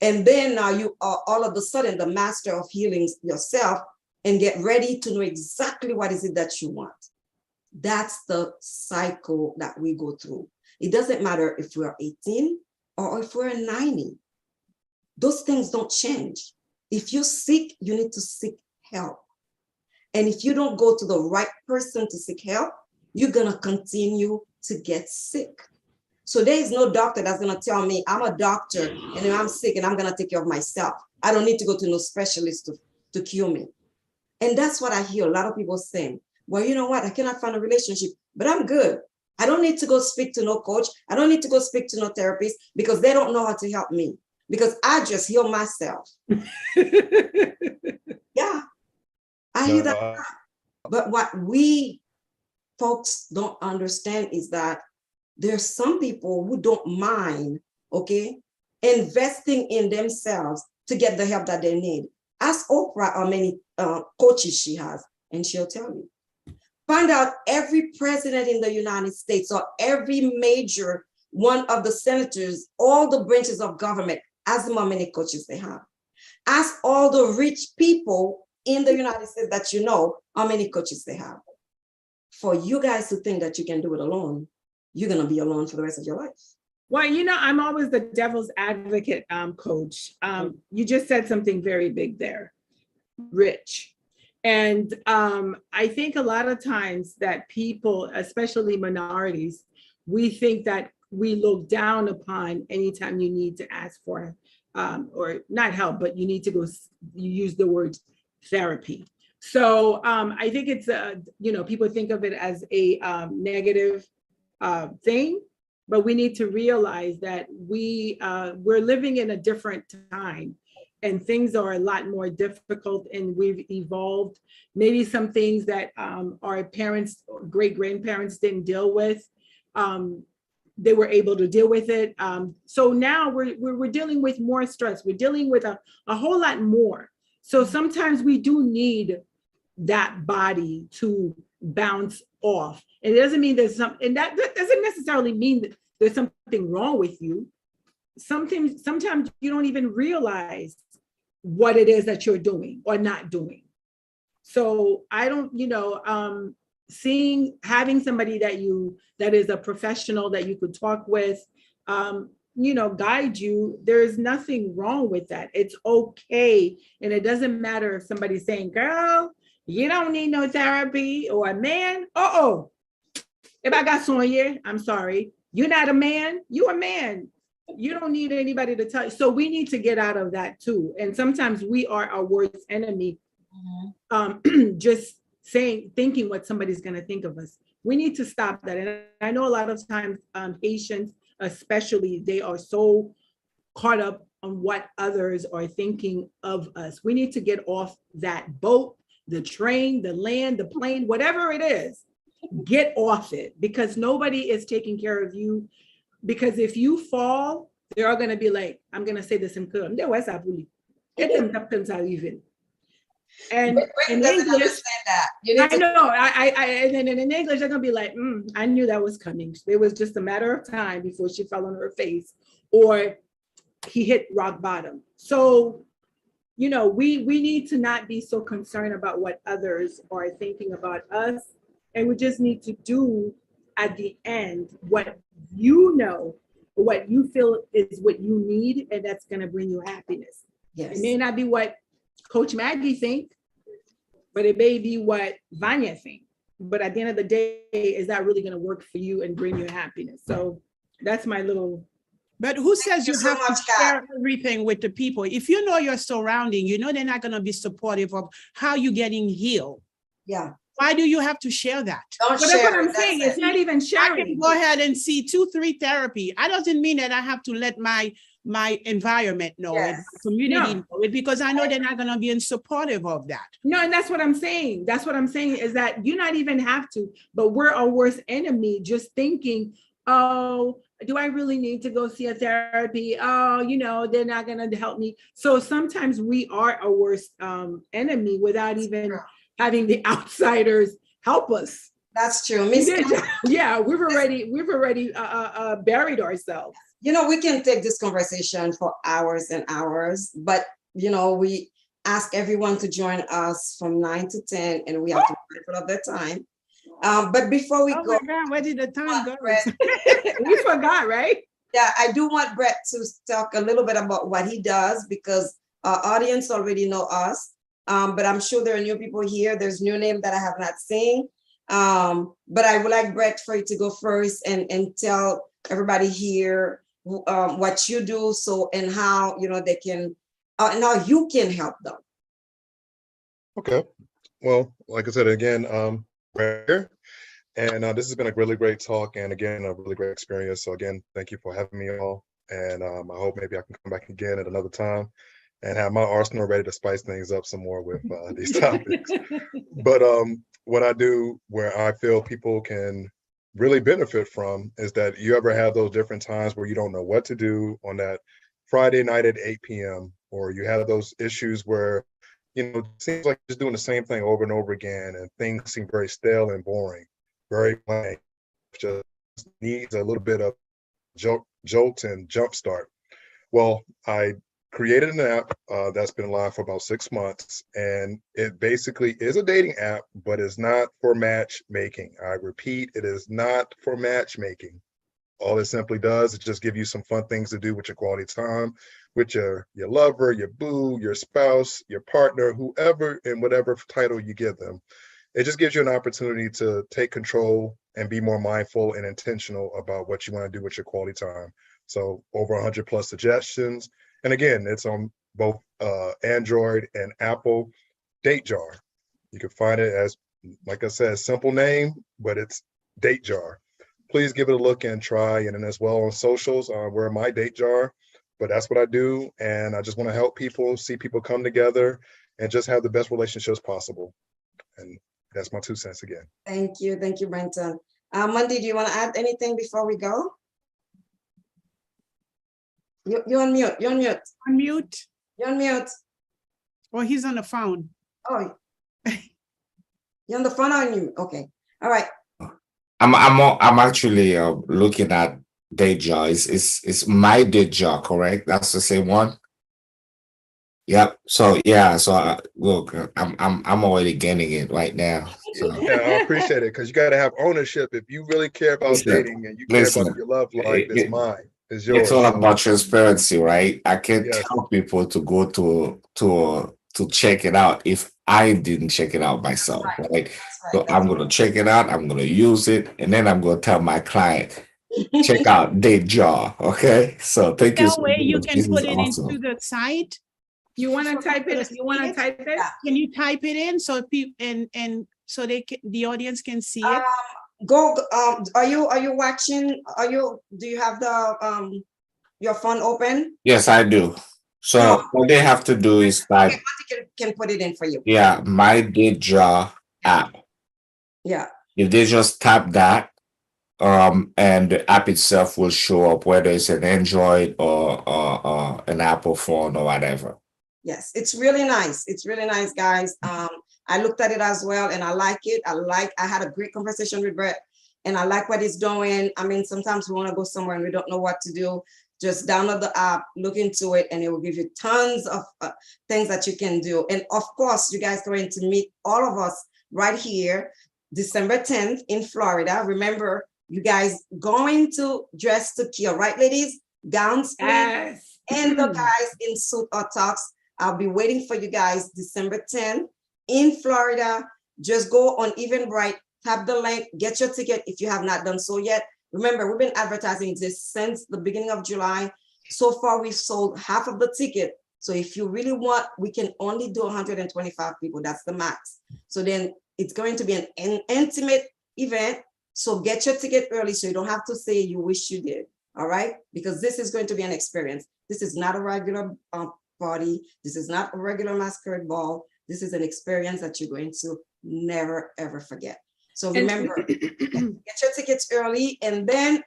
and then now you are all of a sudden the master of healing yourself and get ready to know exactly what is it that you want. That's the cycle that we go through. It doesn't matter if we're 18 or if we're 90. Those things don't change. If you seek, you need to seek help. And if you don't go to the right person to seek help, you're gonna continue to get sick. So there is no doctor that's gonna tell me I'm a doctor and I'm sick and I'm gonna take care of myself. I don't need to go to no specialist to cure me. And that's what I hear a lot of people saying. Well, you know what? I cannot find a relationship, but I'm good. I don't need to go speak to no coach. I don't need to go speak to no therapist because they don't know how to help me because I just heal myself. Yeah, I hear that. But what we folks don't understand is that there's some people who don't mind, okay, investing in themselves to get the help that they need. Ask Oprah how many coaches she has, and she'll tell you. Find out every president in the United States or every major one of the senators, all the branches of government, ask them how many coaches they have. Ask all the rich people in the United States that you know how many coaches they have. For you guys to think that you can do it alone, you're going to be alone for the rest of your life. Well, you know, I'm always the devil's advocate, coach. You just said something very big there, rich. And I think a lot of times that people, especially minorities, we think that we look down upon anytime you need to ask for, or not help, but you need to go, you use the word therapy. So I think it's, you know, people think of it as a negative thing, but we need to realize that we're living in a different time. And things are a lot more difficult and we've evolved. Maybe some things that our parents, great-grandparents didn't deal with, they were able to deal with it. So now we're dealing with more stress. We're dealing with a whole lot more. So sometimes we do need that body to bounce off. And it doesn't mean there's something, and that doesn't necessarily mean that there's something wrong with you. Sometimes you don't even realize what it is that you're doing or not doing. So I don't, you know, having somebody that is a professional that you could talk with, you know, guide you, there's nothing wrong with that. It's okay. And it doesn't matter if somebody's saying, girl, you don't need no therapy, or a man, if I got someone here, I'm sorry, you're not a man, you a man. You don't need anybody to tell you. So we need to get out of that too. And sometimes we are our worst enemy. Just thinking what somebody's going to think of us. We need to stop that. And I know a lot of times Haitians, especially, they are so caught up on what others are thinking of us. We need to get off that boat, the train, the land, the plane, whatever it is, get off it, because nobody is taking care of you. Because if you fall, they're all going to be like, I'm going to say this in Korean. And in English, I know, and then in English, they're going to be like, I knew that was coming. It was just a matter of time before she fell on her face or he hit rock bottom. So, you know, we need to not be so concerned about what others are thinking about us. And we just need to do at the end what you know, what you feel is what you need, and that's going to bring you happiness. Yes. It may not be what Coach Maggie think, but it may be what Vanya think. But at the end of the day, is that really going to work for you and bring you happiness? So that's my little. But who says you have to share everything with the people? If you know your surrounding, you know they're not going to be supportive of how you're getting healed. Yeah. Why do you have to share that? Don't But share that's what it. I'm saying. That's It's not even I sharing. can go ahead and see 2-3 therapy. I doesn't mean that I have to let my environment know it, Yes. community No. know it, because I know they're not going to be supportive of that. No, and that's what I'm saying. That's what I'm saying is that you not even have to, but we're our worst enemy just thinking, oh, do I really need to go see a therapy? Oh, they're not going to help me. So sometimes we are a worst enemy without even having the outsiders help us. That's true. Yeah, we've already buried ourselves. We can take this conversation for hours and hours, but we ask everyone to join us from 9 to 10, and we have to be mindful of their time. But before we go, my God, where did the time go? We forgot, right? Yeah, I do want Brett to talk a little bit about what he does, because our audience already know us. But I'm sure there are new people here. There's new names that I have not seen. But I would like Brett for you to go first and tell everybody here what you do, and how they can and how you can help them. Okay. Well, like I said again, Brett here. And this has been a really great talk, and again, a really great experience. So again, thank you for having me all. And I hope maybe I can come back again at another time and have my arsenal ready to spice things up some more with these topics. But what I do, where I feel people can really benefit from, is that you ever have those different times where you don't know what to do on that Friday night at 8 p.m., or you have those issues where, it seems like just doing the same thing over and over again, and things seem very stale and boring, very blank, just needs a little bit of jolt and jump start. Well, I created an app that's been live for about 6 months, and it basically is a dating app, but it's not for matchmaking. I repeat, it is not for matchmaking. All it simply does is just give you some fun things to do with your quality time, with your lover, your boo, your spouse, your partner, whoever, and whatever title you give them. It just gives you an opportunity to take control and be more mindful and intentional about what you want to do with your quality time. So over 100 plus suggestions. And again, it's on both Android and Apple. Date Jar. You can find it as, like I said, simple name, but it's Date Jar. Please give it a look and try. And then as well on socials, we're my Date Jar. But that's what I do. And I just want to help people, see people come together and just have the best relationships possible. And that's my 2 cents again. Thank you, Brenton. Monday, do you want to add anything before we go? You're on mute. You're on mute. On mute. You're on mute. Oh, he's on the phone. Oh, you're on the phone or on mute? Okay. All right. I'm actually looking at Deja. It's my Deja, correct? That's the same one. Yep. So yeah. So look, I'm already getting it right now. So. Yeah, I appreciate it, because you got to have ownership. If you really care about dating and you care about your love life, it's mine. It's yours. It's all about transparency, right? I can't tell people to go to check it out if I didn't check it out myself, right? So I'm gonna check it out. I'm gonna use it, and then I'm gonna tell my client, check out Deja. Okay. So thank you. That way you can put it into the site. You want to type it? You want to type it? Can you type it in so people and so the audience can see it? Go. Are you watching? Do you have the your phone open? Yes, I do. So what they have to do is type. Can put it in for you. Yeah, my Deja app. Yeah. If they just tap that, and the app itself will show up, whether it's an Android or an Apple phone or whatever. Yes, it's really nice. It's really nice, guys. I looked at it as well, and I like it. I had a great conversation with Brett, and I like what he's doing. I mean, sometimes we want to go somewhere and we don't know what to do. Just download the app, look into it, and it will give you tons of things that you can do. And of course, you guys are going to meet all of us right here, December 10th in Florida. Remember, you guys going to dress to kill, right, ladies? Gowns, yes. And the guys in suit or tux. I'll be waiting for you guys December 10th in Florida. Just go on Eventbrite, tap the link, get your ticket if you have not done so yet. Remember, we've been advertising this since the beginning of July. So far, we've sold half of the ticket. So if you really want, we can only do 125 people. That's the max. So then it's going to be an intimate event. So get your ticket early so you don't have to say you wish you did. All right? Because this is going to be an experience. This is not a regular party. This is not a regular masquerade ball. This is an experience that you're going to never, ever forget. So remember, get your tickets early. And then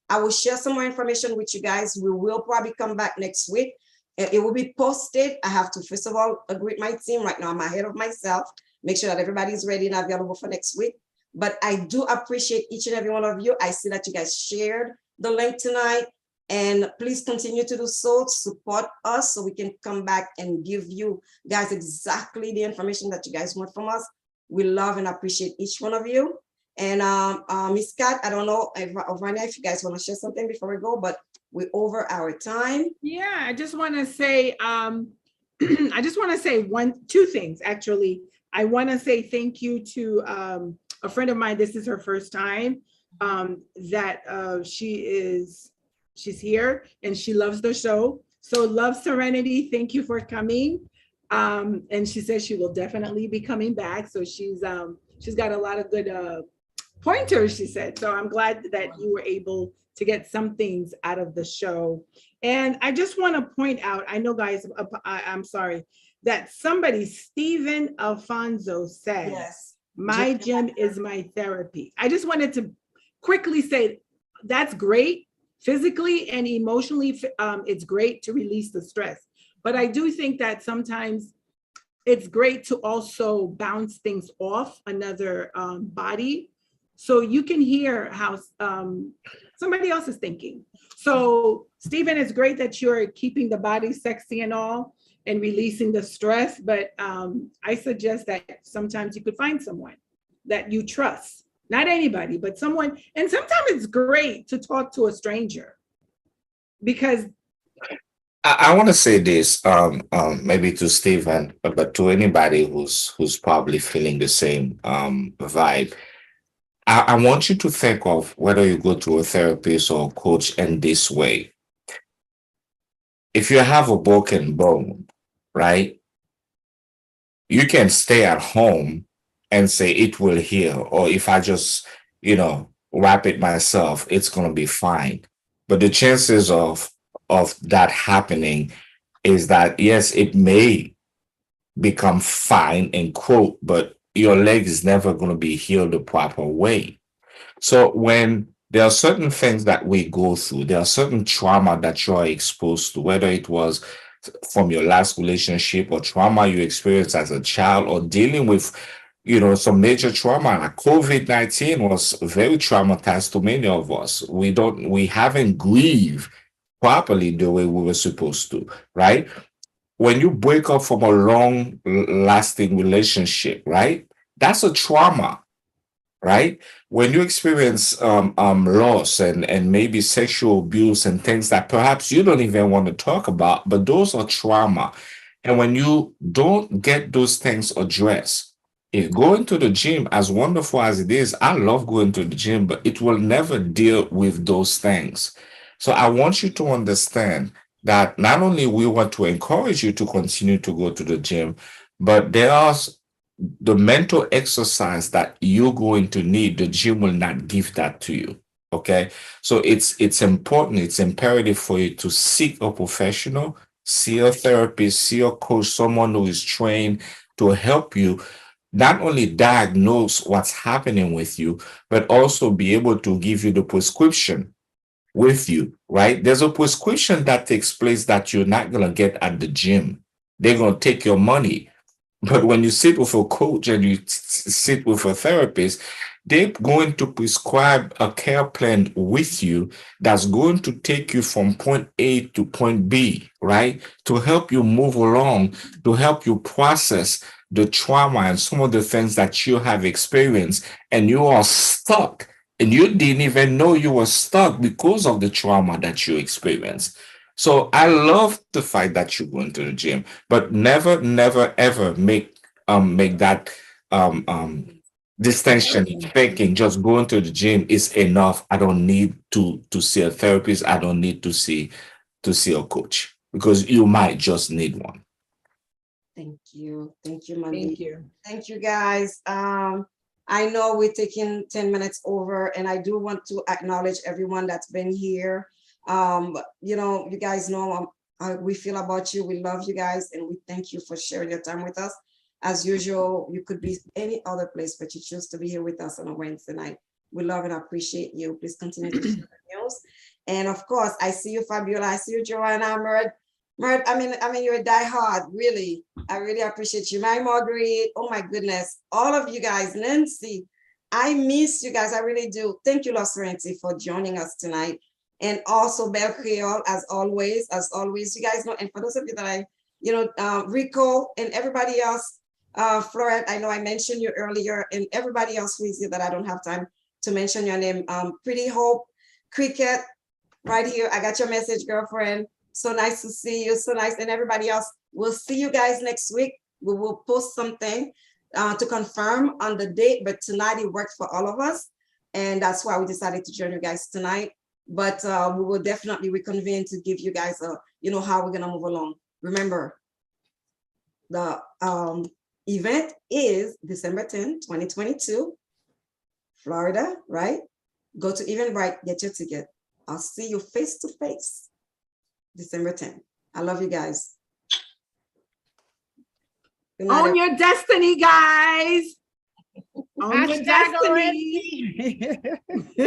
I will share some more information with you guys. We will probably come back next week. It will be posted. I have to, first of all, agree with my team. Right now, I'm ahead of myself. Make sure that everybody's ready and available for next week. But I do appreciate each and every one of you. I see that you guys shared the link tonight. And please continue to do so, support us so we can come back and give you guys exactly the information that you guys want from us. We love and appreciate each one of you. And Miss Kat, I don't know if you guys want to share something before we go, but we're over our time. Yeah, I just want to say, two things, actually. I want to say thank you to a friend of mine. This is her first time she's here and she loves the show. So Love Serenity, thank you for coming. And she says she will definitely be coming back. So she's got a lot of good pointers, she said. So I'm glad that you were able to get some things out of the show. And I just want to point out, I know guys, I'm sorry, that somebody, Stephen Alfonso said, Yes. my gym is my therapy. I just wanted to quickly say that's great. Physically and emotionally, it's great to release the stress. But I do think that sometimes it's great to also bounce things off another body so you can hear how somebody else is thinking. So Stephen, it's great that you're keeping the body sexy and all and releasing the stress, but I suggest that sometimes you could find someone that you trust. Not anybody, but someone. And sometimes it's great to talk to a stranger because I want to say this, maybe to Stephen, but to anybody who's probably feeling the same vibe. I want you to think of whether you go to a therapist or a coach in this way. If you have a broken bone, right, you can stay at home and say it will heal, or if I just, wrap it myself, it's going to be fine. But the chances of that happening is that, yes, it may become fine and quote, but your leg is never going to be healed the proper way. So when there are certain things that we go through, there are certain trauma that you are exposed to, whether it was from your last relationship or trauma you experienced as a child or dealing with, some major trauma. Like COVID-19 was very traumatized to many of us. We haven't grieved properly the way we were supposed to, right? When you break up from a long lasting relationship, right? That's a trauma, right? When you experience loss and maybe sexual abuse and things that perhaps you don't even want to talk about, but those are trauma. And when you don't get those things addressed, if going to the gym, as wonderful as it is, I love going to the gym, but it will never deal with those things. So I want you to understand that not only we want to encourage you to continue to go to the gym, but there are the mental exercise that you're going to need. The gym will not give that to you. Okay. So it's important, it's imperative for you to seek a professional, see a therapist, see a coach, someone who is trained to help you not only diagnose what's happening with you, but also be able to give you the prescription with you, right? There's a prescription that takes place that you're not going to get at the gym. They're going to take your money. But when you sit with a coach and you sit with a therapist, they're going to prescribe a care plan with you that's going to take you from point A to point B, right? To help you move along, to help you process the trauma and some of the things that you have experienced, and you are stuck and you didn't even know you were stuck because of the trauma that you experienced. So I love the fact that you go into the gym, but never, never, ever make that distinction, thinking just going to the gym is enough. I don't need to see a therapist. I don't need to see a coach, because you might just need one. Thank you. Thank you, Mandy. thank you. Thank you, guys. I know we're taking 10 minutes over, and I do want to acknowledge everyone that's been here. You guys know how we feel about you. We love you guys, and we thank you for sharing your time with us. As usual, you could be any other place, but you choose to be here with us on a Wednesday night. We love and appreciate you. Please continue to share the news. And of course, I see you, Fabiola. I see you, Joanna, Mert. I mean, you're a diehard, really. I really appreciate you. My Marguerite, oh my goodness. All of you guys, Nancy, I miss you guys. I really do. Thank you, La Serenity, for joining us tonight. And also Belle Creole, as always, you guys know. And for those of you that Rico and everybody else, Florette, I know I mentioned you earlier, and everybody else who is here that I don't have time to mention your name. Pretty Hope, Cricket, right here. I got your message, girlfriend. So nice to see you. So nice. And everybody else, we'll see you guys next week. We will post something to confirm on the date, but tonight it worked for all of us. And that's why we decided to join you guys tonight. But we will definitely reconvene to give you guys how we're gonna move along. Remember, the event is December 10, 2022, Florida, right? Go to Eventbrite, get your ticket. I'll see you face to face, December 10. I love you guys. Good night, Own your destiny, guys. Own your Hashtag destiny. already.